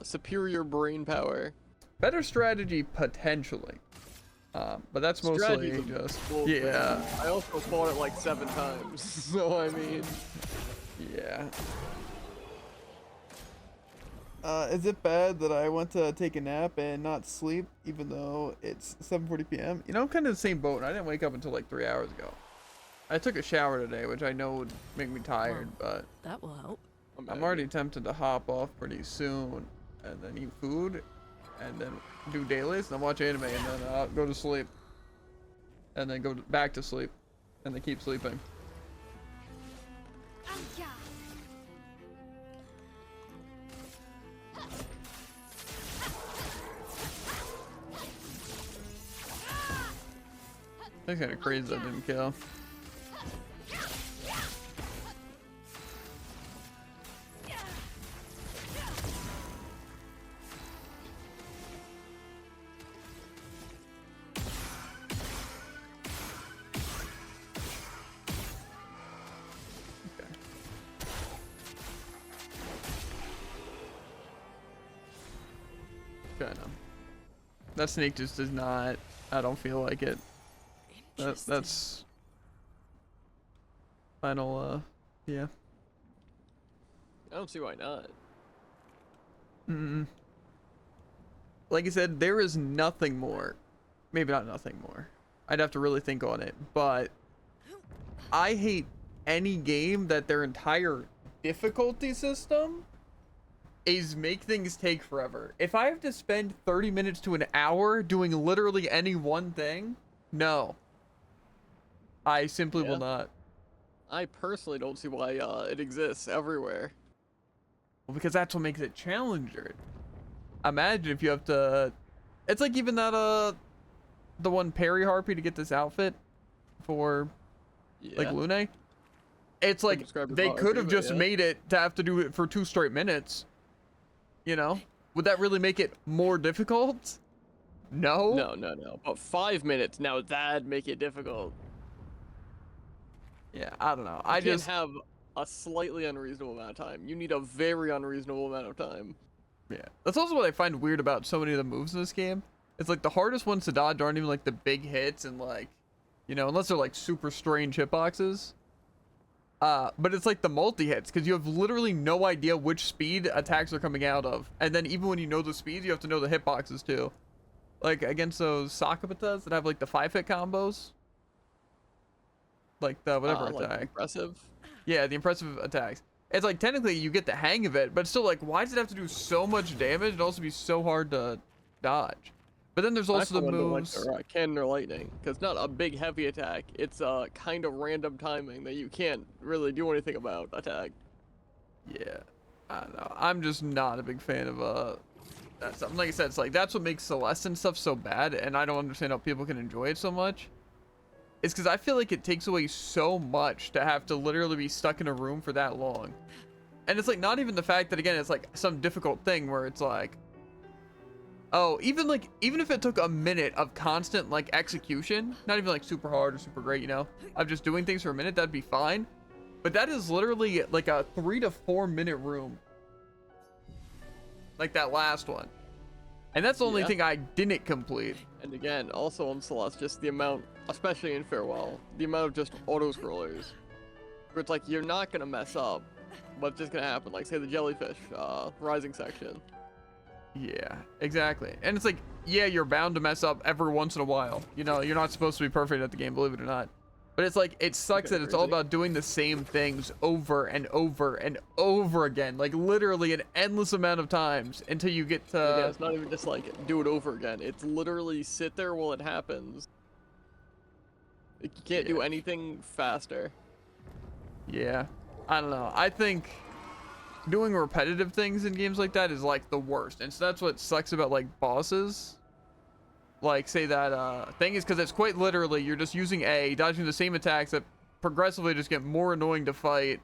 superior brain power. Better strategy potentially, but that's mostly Strategy's just bullshit. yeah, I also fought it like 7 times, so I mean. yeah. Is it bad that I went to take a nap and not sleep even though it's 7:40 p.m.? You know, I'm kind of the same boat. I didn't wake up until like 3 hours ago. I took a shower today, which I know would make me tired, but That will help. I'm already tempted to hop off pretty soon and then eat food and then do dailies and then watch anime and then go to sleep and then go back to sleep and then keep sleeping. Yeah. That's kind of crazy that I didn't kill. Okay, no. That snake just does not. I don't feel like it. That's final. Yeah. I don't see why not. Like I said, there is nothing more. Maybe not nothing more. I'd have to really think on it, but I hate any game that their entire difficulty system is make things take forever. If I have to spend 30 minutes to an hour doing literally any one thing, no. I simply will not. I personally don't see why it exists everywhere. Well, because that's what makes it challenger. Imagine if you have to. It's like even that the one Perry Harpy to get this outfit for like Lune. It's like they could have just made it to have to do it for 2 straight minutes. You know, would that really make it more difficult? No. No. But 5 minutes now, that'd make it difficult. Yeah, I don't know. You can't have a slightly unreasonable amount of time. You need a very unreasonable amount of time. Yeah, that's also what I find weird about so many of the moves in this game. It's like the hardest ones to dodge aren't even like the big hits and like, you know, unless they're like super strange hitboxes. But it's like the multi-hits because you have literally no idea which speed attacks are coming out of. And then even when you know the speeds, you have to know the hitboxes too. Like against those Sakabatas that have like the 5-hit combos. Like the whatever attack. Like impressive? Yeah, the impressive attacks. It's like technically you get the hang of it, but still like why does it have to do so much damage and also be so hard to dodge? But then there's also the moves. Like cannon or lightning, because it's not a big heavy attack. It's a kind of random timing that you can't really do anything about attack. Yeah, I don't know. I'm just not a big fan of that stuff. Like I said, it's like that's what makes Celeste and stuff so bad, and I don't understand how people can enjoy it so much. It's because I feel like it takes away so much to have to literally be stuck in a room for that long. And it's like not even the fact that again it's like some difficult thing where it's like, oh, even if it took a minute of constant like execution, not even like super hard or super great, you know, of just doing things for a minute, that'd be fine. But that is literally like a 3 to 4 minute room. Like that last one. And that's the only thing I didn't complete. And again, also on Celeste, just the amount, especially in Farewell, the amount of just auto-scrollers. Where it's like, you're not gonna mess up, what's just gonna happen. Like say the jellyfish, rising section. Yeah, exactly. And it's like, yeah, you're bound to mess up every once in a while. You know, you're not supposed to be perfect at the game, believe it or not. But it's like, it sucks that it's all about doing the same things over and over and over again. Like, literally an endless amount of times until you get to... Yeah, it's not even just like, do it over again. It's literally sit there while it happens. Like, you can't do anything faster. Yeah. I don't know. I think doing repetitive things in games like that is, like, the worst. And so that's what sucks about, like, bosses. Like, say that thing is because it's quite literally you're just using A, dodging the same attacks that progressively just get more annoying to fight,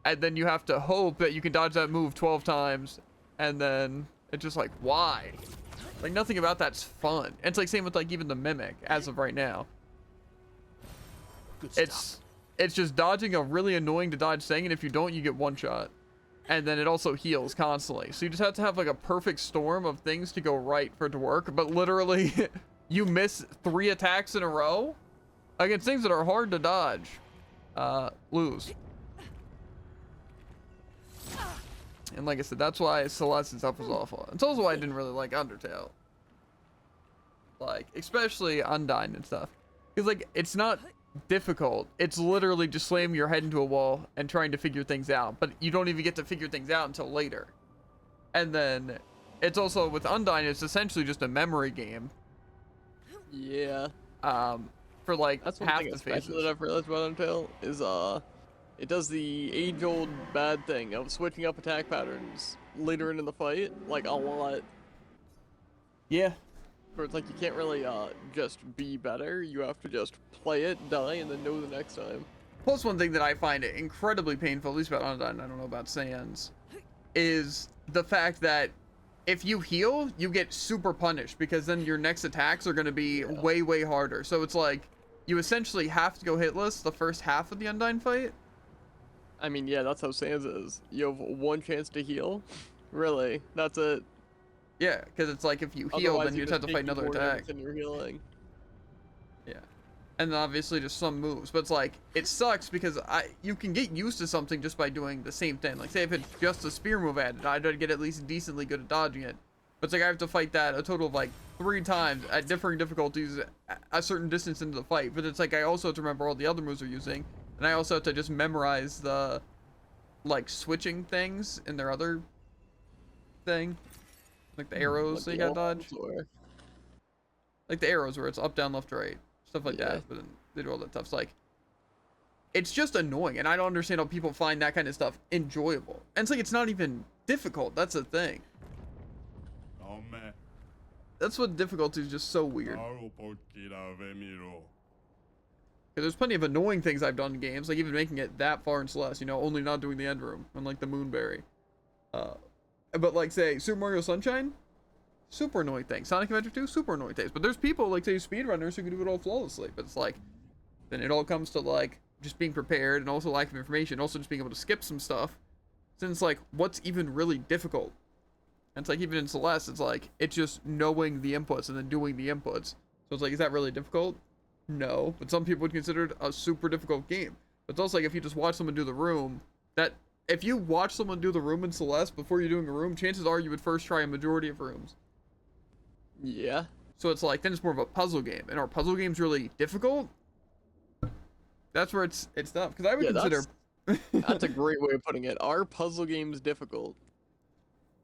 and then you have to hope that you can dodge that move 12 times, and then it's just like, why? Like, nothing about that's fun. And it's like same with like even the mimic as of right now. Good stuff. It's just dodging a really annoying to dodge thing, and if you don't, you get one shot. And then it also heals constantly. So you just have to have like a perfect storm of things to go right for it to work. But literally, you miss 3 attacks in a row against things that are hard to dodge. Lose. And like I said, that's why Celeste and stuff was awful. It's also why I didn't really like Undertale. Like, especially Undyne and stuff. Because like, it's not difficult. It's literally just slamming your head into a wall and trying to figure things out, but you don't even get to figure things out until later. And then it's also with Undyne, it's essentially just a memory game. Yeah. For like that's one half thing the especially phases. that I've realized about Undertale is it does the age-old bad thing of switching up attack patterns later in the fight, like a lot. Yeah. Where it's like you can't really just be better. You have to just play it, die, and then know the next time. Plus, one thing that I find incredibly painful, at least about Undyne, I don't know about Sans, is the fact that if you heal, you get super punished because then your next attacks are going to be way, way harder. So it's like you essentially have to go hitless the first half of the Undyne fight. I mean, yeah, that's how Sans is. You have one chance to heal. Really, that's it. Yeah, because it's like if you heal, Otherwise, then you just have to fight another attack. And you're healing. Yeah. And then obviously just some moves. But it's like, it sucks because you can get used to something just by doing the same thing. Like, say if it's just a spear move added, I'd get at least decently good at dodging it. But it's like I have to fight that a total of like 3 times at differing difficulties a certain distance into the fight. But it's like I also have to remember all the other moves they're using. And I also have to just memorize the, like, switching things in their other thing. Like the arrows like that you the gotta dodge. Like the arrows where it's up, down, left, right. Stuff like that. But then they do all that stuff. It's like, it's just annoying. And I don't understand how people find that kind of stuff enjoyable. And it's like, it's not even difficult. That's the thing. That's what difficulty is just so weird. There's plenty of annoying things I've done in games. Like even making it that far in Celeste. You know, only not doing the end room. And like the Moonberry. But like say Super Mario Sunshine, super annoying thing. Sonic Adventure 2, super annoying things. But there's people like say speedrunners who can do it all flawlessly. But it's like, then it all comes to like just being prepared and also lack of information, also just being able to skip some stuff. Since it's like, what's even really difficult? And it's like even in Celeste, it's like it's just knowing the inputs and then doing the inputs. So it's like, is that really difficult? No, but some people would consider it a super difficult game. But it's also like if you just watch someone do the room, that if you watch someone do the room in Celeste before you're doing a room, chances are you would first try a majority of rooms. Yeah. So it's like, then it's more of a puzzle game. And are puzzle games really difficult? That's where it's tough. Because I would consider... That's a great way of putting it. Are puzzle games difficult?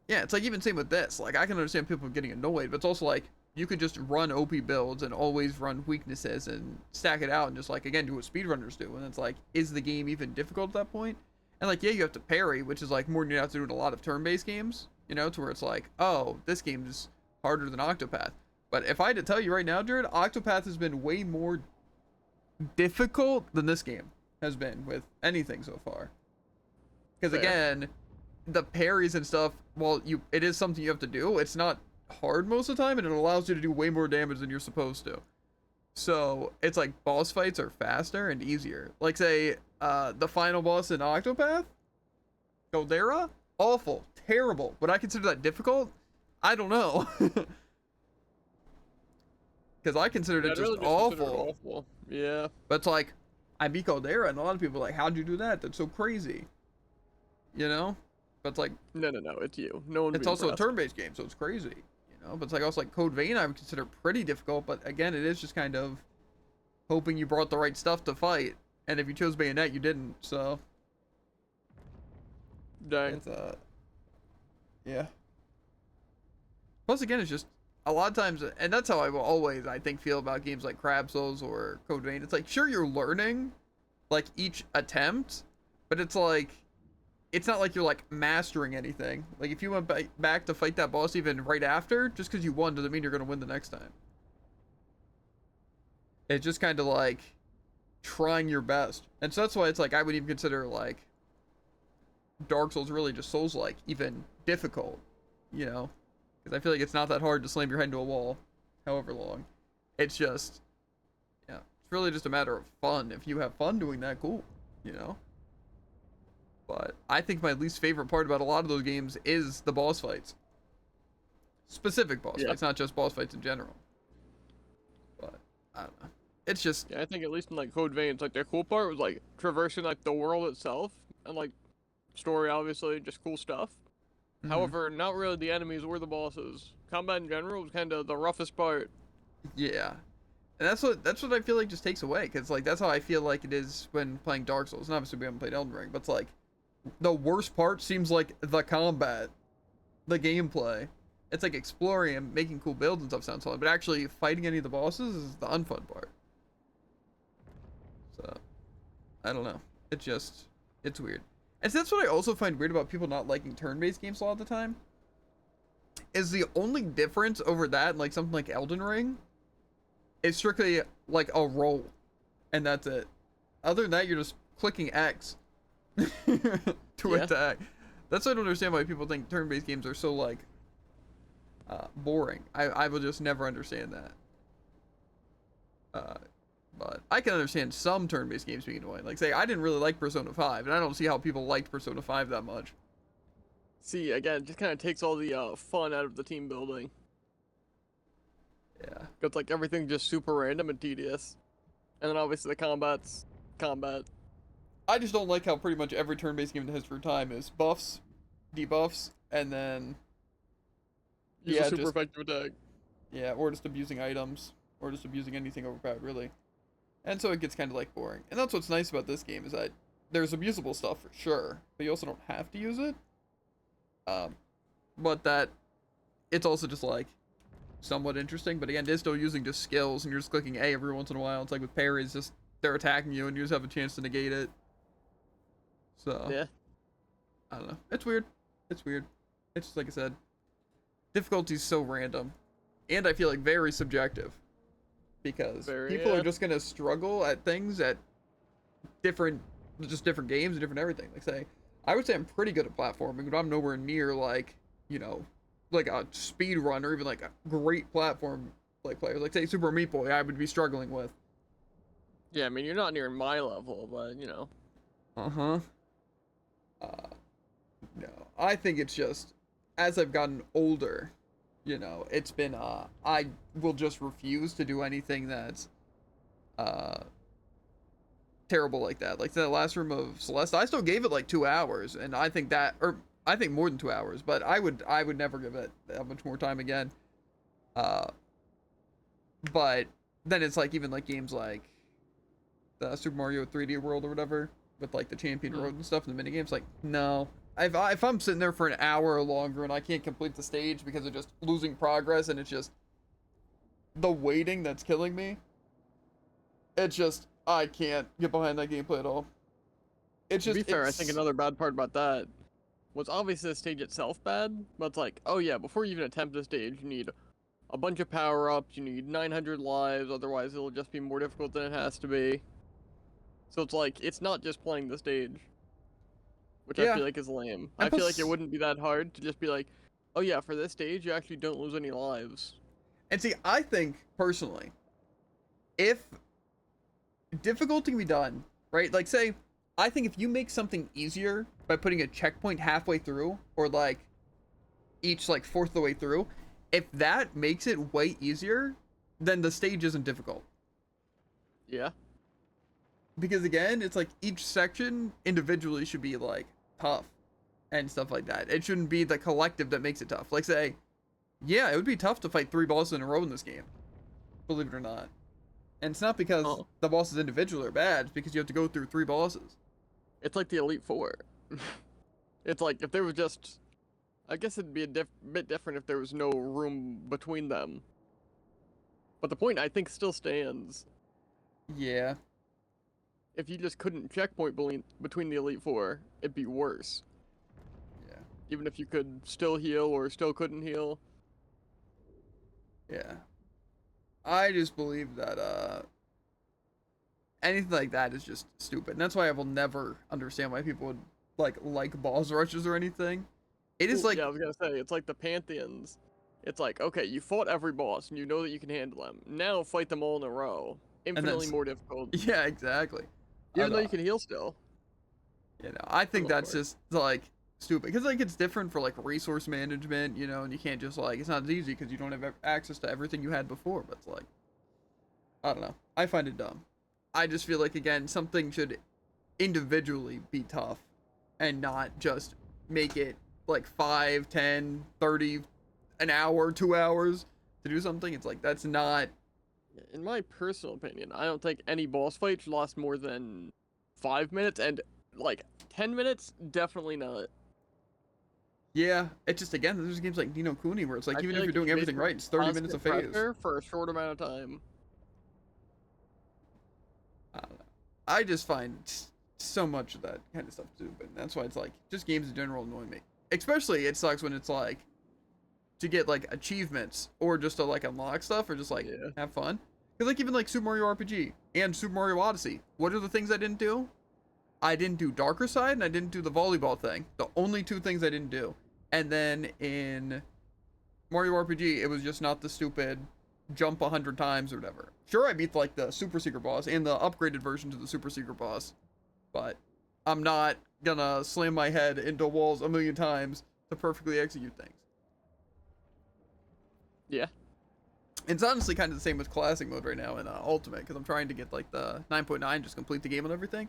Yeah, it's like even same with this. Like, I can understand people getting annoyed, but it's also like, you could just run OP builds and always run weaknesses and stack it out and just like, again, do what speedrunners do. And it's like, is the game even difficult at that point? And like, yeah, you have to parry, which is like more than you have to do in a lot of turn-based games, you know, to where it's like, oh, this game is harder than Octopath. But if I had to tell you right now, Jared, Octopath has been way more difficult than this game has been with anything so far. Because again, the parries and stuff, while it is something you have to do, it's not hard most of the time, and it allows you to do way more damage than you're supposed to. So it's like boss fights are faster and easier. Like say the final boss in Octopath, Goldera, awful, terrible. Would I consider that difficult? I don't know. Because I considered it just awful. Yeah. But it's like, I beat Goldera, and a lot of people are like, how'd you do that? That's so crazy. you know? But it's like, No, it's you. No one. it's also a turn-based game, so it's crazy, you know? But it's like also like Code Vein I would consider pretty difficult, but again, it is just kind of hoping you brought the right stuff to fight. And if you chose Bayonet, you didn't, so. Dang. It's, yeah. Plus, again, it's just a lot of times, and that's how I will always, I think, feel about games like Crab Souls or Code Vein. It's like, sure, you're learning, like, each attempt, but it's like, it's not like you're, like, mastering anything. Like, if you went back to fight that boss even right after, just because you won doesn't mean you're going to win the next time. It's just kind of like trying your best. And so that's why it's like, I would even consider, like, Dark Souls really just Souls-like, even difficult, you know? Because I feel like it's not that hard to slam your head into a wall, however long. It's just, yeah, it's really just a matter of fun. If you have fun doing that, cool, you know? But I think my least favorite part about a lot of those games is the boss fights. Specific boss fights, not just boss fights in general. But, I don't know. It's just... Yeah, I think at least in, like, Code Vein, it's like, the cool part was, like, traversing, like, the world itself, and, like, story, obviously, just cool stuff. However, not really the enemies or the bosses. Combat in general was kind of the roughest part. Yeah. And that's what I feel like just takes away, because, like, that's how I feel like it is when playing Dark Souls. And obviously we haven't played Elden Ring, but it's like, the worst part seems like the combat, the gameplay. It's like exploring and making cool builds and stuff sounds fun, but actually fighting any of the bosses is the unfun part. So, I don't know. It's weird. And so that's what I also find weird about people not liking turn-based games a lot of the time. Is the only difference over that, like something like Elden Ring, is strictly like a roll. And that's it. Other than that, you're just clicking X to attack. That's why I don't understand why people think turn-based games are so, like, boring. I will just never understand that. But I can understand some turn-based games being annoying. Like, say, I didn't really like Persona 5, and I don't see how people liked Persona 5 that much. See, again, it just kind of takes all the fun out of the team building. Yeah. It's like everything just super random and tedious. And then obviously the combat's combat. I just don't like how pretty much every turn-based game in the history of time is buffs, debuffs, and then... Use a super effective attack. Yeah, or just abusing items, or just abusing anything overpowered, really. And so it gets kind of, like, boring. And that's what's nice about this game, is that there's abusable stuff for sure, but you also don't have to use it. But that, it's also just, like, somewhat interesting. But again, it is still using just skills, and you're just clicking A every once in a while. It's like with parries, just, they're attacking you, and you just have a chance to negate it. So, yeah. I don't know. It's weird. It's weird. It's just, like I said, difficulty's so random. And I feel like very subjective. Because people are just gonna struggle at things at different games and different everything. Like, say, I would say I'm pretty good at platforming, but I'm nowhere near, like, you know, like a speed run or even like a great platform like player. Like, say, Super Meat Boy, I would be struggling with. Yeah, I mean, you're not near my level, but you know. No, I think it's just as I've gotten older, you know, it's been, I will just refuse to do anything that's, terrible like that. Like, the last room of Celeste, I still gave it, like, 2 hours, and I think that, or, I think more than 2 hours, but I would never give it that much more time again. But then it's, like, even, like, games like the Super Mario 3D World or whatever, with, like, the Champion Road and stuff, and the minigames, like, no. If I'm sitting there for an hour or longer and I can't complete the stage because of just losing progress and it's just the waiting that's killing me, it's just, I can't get behind that gameplay at all. It's just, to be fair, I think another bad part about that was obviously the stage itself bad, but it's like, oh yeah, before you even attempt the stage, you need a bunch of power-ups, you need 900 lives, otherwise it'll just be more difficult than it has to be. So it's like, it's not just playing the stage. Which I feel like is lame. I feel like it wouldn't be that hard to just be like, oh yeah, for this stage, you actually don't lose any lives. And see, I think, personally, if difficulty can be done, right? Like, say, I think if you make something easier by putting a checkpoint halfway through, or, like, each, like, fourth of the way through, if that makes it way easier, then the stage isn't difficult. Yeah. Because again, it's like each section individually should be like tough. and stuff like that. It shouldn't be the collective that makes it tough. Like, say, yeah, it would be tough to fight 3 bosses in a row in this game, believe it or not. And it's not because the bosses individually are bad, it's because you have to go through 3 bosses. It's like the Elite Four. It's like if there was just, I guess it'd be a bit different if there was no room between them. But the point I think still stands. Yeah. If you just couldn't checkpoint between the Elite Four, it'd be worse. Yeah. Even if you could still heal or still couldn't heal. Yeah. I just believe that anything like that is just stupid. And that's why I will never understand why people would like boss rushes or anything. It is like, yeah, I was gonna say, it's like the Pantheons. It's like, okay, you fought every boss and you know that you can handle them. Now fight them all in a row. Infinitely more difficult. yeah, exactly. Even though you can heal still. You know, I think that's just like stupid because like it's different for like resource management, you know, and you can't just like, it's not as easy because you don't have access to everything you had before. But it's like, I don't know, I find it dumb. I just feel like, again, something should individually be tough and not just make it like 5, 10, 30, an hour, 2 hours to do something. It's like, that's not. In my personal opinion, I don't think any boss fight should last more than 5 minutes, and like 10 minutes, definitely not. Yeah, it's just, again, there's games like Ni no Kuni where it's like, even if you're doing everything right, it's 30 minutes of phase. For a short amount of time. I don't know. I just find so much of that kind of stuff stupid. That's why it's like, just games in general annoy me. Especially, it sucks when it's like, to get like achievements or just to like unlock stuff or just like have fun. Because like even like Super Mario RPG and Super Mario Odyssey, what are the things I didn't do? I didn't do Darker Side and I didn't do the volleyball thing. The only 2 things I didn't do. And then in Mario RPG, it was just not the stupid jump 100 times or whatever. Sure, I beat like the super secret boss and the upgraded version to the super secret boss, but I'm not gonna slam my head into walls a million times to perfectly execute things. Yeah. It's honestly kind of the same with classic mode right now in Ultimate, because I'm trying to get like the 9.9, just complete the game and everything.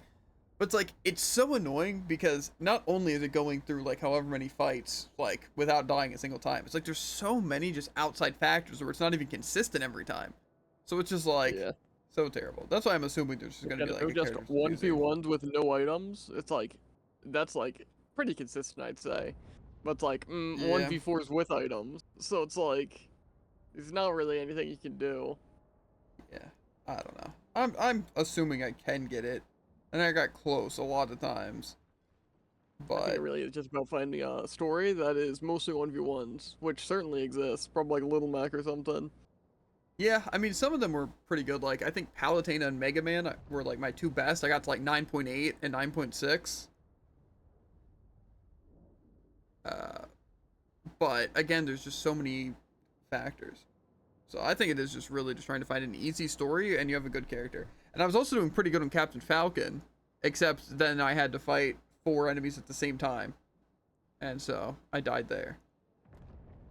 But it's like, it's so annoying because not only is it going through like however many fights, like without dying a single time, it's like there's so many just outside factors where it's not even consistent every time. So it's just like, so terrible. That's why I'm assuming there's just going to be like just 1v1s with no items. It's like, that's like pretty consistent, I'd say. But it's like 1v4s with items. So it's like, there's not really anything you can do. Yeah, I don't know. I'm assuming I can get it, and I got close a lot of times. But I think it really is just about finding a story that is mostly 1v1s, which certainly exists, probably like Little Mac or something. Yeah, I mean, some of them were pretty good. Like, I think Palutena and Mega Man were like my 2 best. I got to like 9.8 and 9.6. But again, there's just so many factors. So I think it is just really just trying to find an easy story and you have a good character. And I was also doing pretty good on Captain Falcon, except then I had to fight 4 enemies at the same time. And so I died there.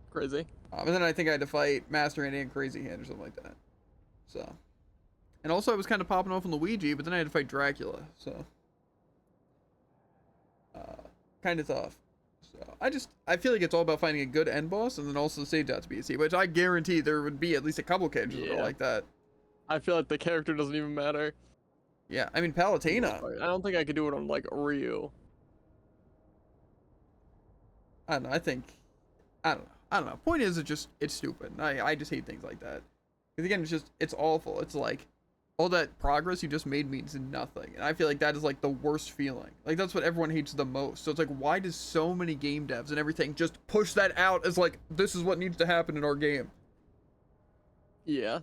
Crazy. And then I think I had to fight Master Hand and Crazy Hand or something like that. So. And also I was kind of popping off on Luigi, but then I had to fight Dracula. So. Kind of tough. I feel like it's all about finding a good end boss and then also save dots to be easy, which I guarantee there would be at least a couple characters that are like that. I feel like the character doesn't even matter. Yeah, I mean Palutena. I don't think I could do it on like Ryu. I don't know. I don't know. Point is, it's stupid. I just hate things like that. Because again, it's awful. It's like all that progress you just made means nothing, and I feel like that is like the worst feeling. Like that's what everyone hates the most. So it's like, why does so many game devs and everything just push that out as like this is what needs to happen in our game? Yeah.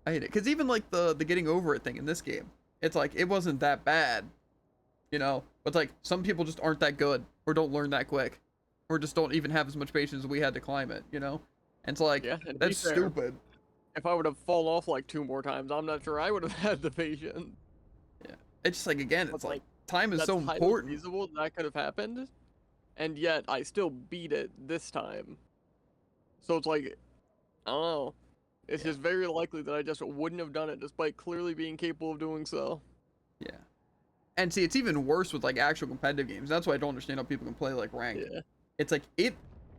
I hate it. Because even like the getting over it thing in this game, it's like it wasn't that bad, you know. But like some people just aren't that good or don't learn that quick. Or just don't even have as much patience as we had to climb it, you know? And it's like, that's stupid. If I would have fallen off like 2 more times, I'm not sure I would have had the patience. Yeah. It's just like, again, it's like, time is so important. Feasible that could have happened, and yet I still beat it this time. So it's like, I don't know. It's just very likely that I just wouldn't have done it despite clearly being capable of doing so. Yeah. And see, it's even worse with like actual competitive games. That's why I don't understand how people can play like ranked. Yeah. It's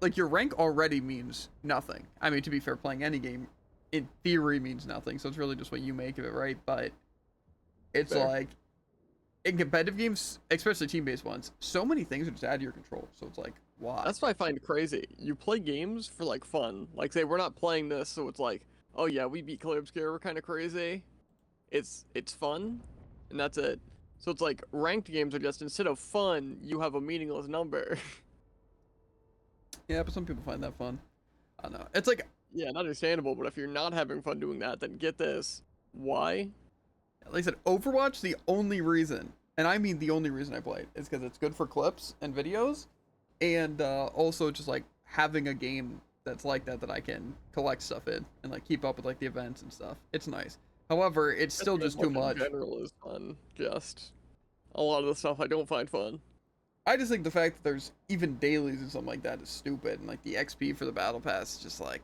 like your rank already means nothing. I mean, to be fair, playing any game in theory means nothing. So it's really just what you make of it, right? But it's Fair. like in competitive games, especially team-based ones, so many things are just out of your control. So it's like, why? That's what I find crazy. You play games for like fun. Like say we're not playing this, so it's like, oh yeah, we beat Clair, we're kind of crazy. It's fun, and that's it. So it's like ranked games are just instead of fun, you have a meaningless number. Yeah, but some people find that fun. I don't know. It's like, Yeah, understandable. But if you're not having fun doing that, then get this. Why? like I said, Overwatch, the only reason, and I mean the only reason I play it, is because it's good for clips and videos, and also just like having a game that's like that I can collect stuff in and like keep up with like the events and stuff. It's nice. However, it's still just too much. In general is fun. Just a lot of the stuff I don't find fun. I just think the fact that there's even dailies and something like that is stupid, and like the XP for the battle pass is just like,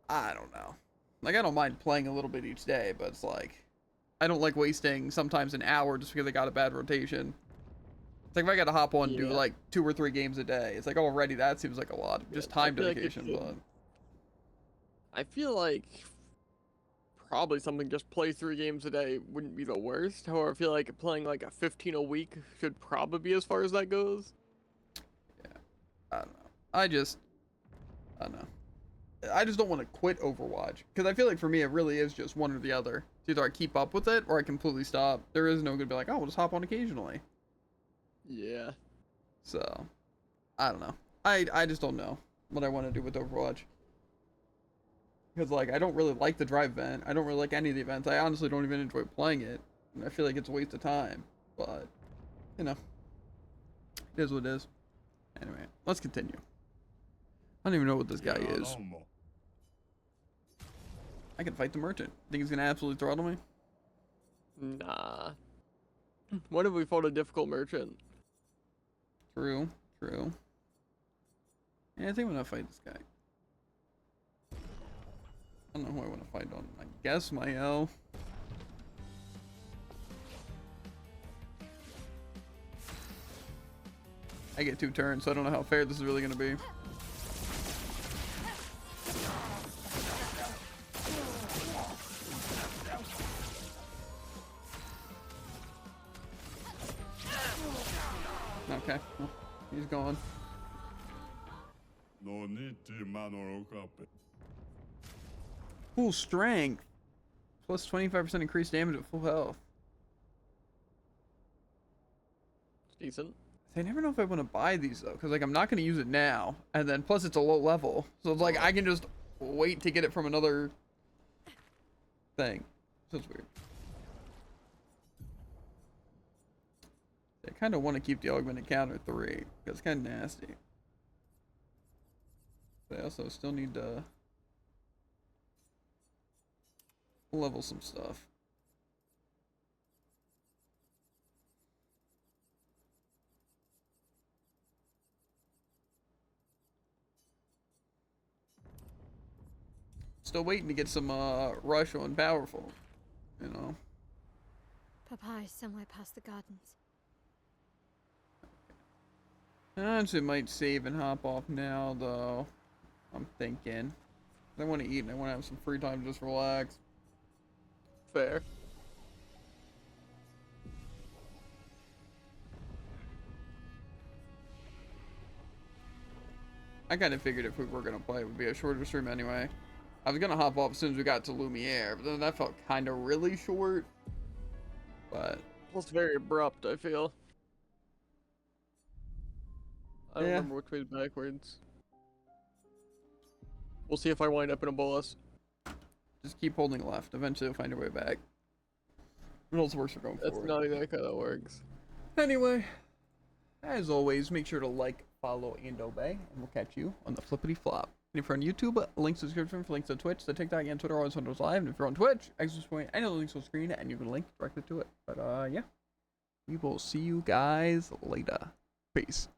I don't know. Like I don't mind playing a little bit each day, but it's like I don't like wasting sometimes an hour just because I got a bad rotation. It's like if I got to hop on and do Yeah. like 2 or 3 games a day, it's like already that seems like a lot of just I time feel like it dedication. should- But I feel like probably something just play 3 games a day wouldn't be the worst. However, I feel like playing like a 15 a week should probably be as far as that goes. I don't know. I don't know. I just don't want to quit Overwatch because I feel like for me it really is just one or the other. It's either I keep up with it or I completely stop. There is no good be like, oh, we'll just hop on occasionally. Yeah. So, I don't know. I just don't know what I want to do with Overwatch. Because, like, I don't really like the drive event. I don't really like any of the events. I honestly don't even enjoy playing it. And I feel like it's a waste of time. But, you know. It is what it is. Anyway, let's continue. I don't even know what this guy is. I can fight the merchant. Think he's going to absolutely throttle me? Nah. What if we fought a difficult merchant? True. True. Yeah, I think I'm going to fight this guy. I don't know who I want to fight on. I guess my L. I get 2 turns, so I don't know how fair this is really going to be. Okay, well, he's gone. No need to manorokape. Full strength. Plus 25% increased damage at full health. It's decent. I never know if I want to buy these though, because like I'm not going to use it now, and then plus it's a low level, so it's like I can just wait to get it from another thing. So it's weird. I kind of want to keep the augmented counter 3, because it's kind of nasty. But I also still need to level some stuff. Still waiting to get some rush on powerful, you know. Papa is somewhere past the gardens. Actually might save and hop off now though. I'm thinking. I want to eat and I want to have some free time to just relax. Fair. I kind of figured if we were going to play it would be a shorter stream anyway. I was going to hop off as soon as we got to Lumiere, but then that felt kind of really short. But Plus very abrupt, I feel. I don't Yeah. remember which way's backwards. We'll see if I wind up in a boss. just keep holding left. Eventually we'll find our way back. It also works for going That's forward. not exactly how that works. Anyway, as always, make sure to like, follow, and obey, and we'll catch you on the flippity flop. And if you're on YouTube, links to the description for links to Twitch, the TikTok, and Twitter, always on those live. And if you're on Twitch, access point, I know the links on screen, and you can link directly to it. But yeah, we will see you guys later. Peace.